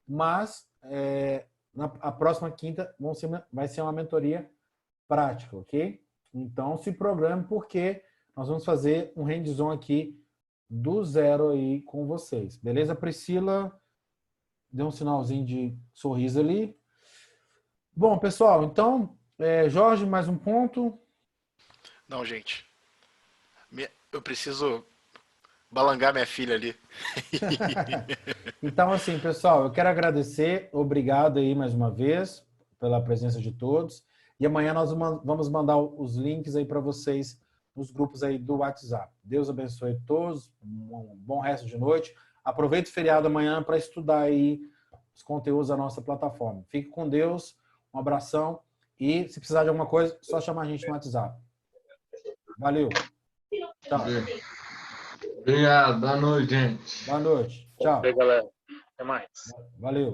mas a próxima quinta vai ser uma mentoria prática, ok? Então se programe, porque nós vamos fazer um hands-on aqui do zero aí com vocês. Beleza? Priscila deu um sinalzinho de sorriso ali. Bom, pessoal, então, Jorge, mais um ponto. Não, gente. Eu preciso balangar minha filha ali. Então, assim, pessoal, eu quero agradecer. Obrigado aí mais uma vez pela presença de todos. E amanhã nós vamos mandar os links aí para vocês nos grupos aí do WhatsApp. Deus abençoe todos. Um bom resto de noite. Aproveite o feriado amanhã para estudar aí os conteúdos da nossa plataforma. Fique com Deus. Um abração. E se precisar de alguma coisa, só chamar a gente no WhatsApp. Valeu. Tchau. Obrigado. Boa noite, gente. Boa noite. Tchau. Valeu, galera. Até mais. Valeu.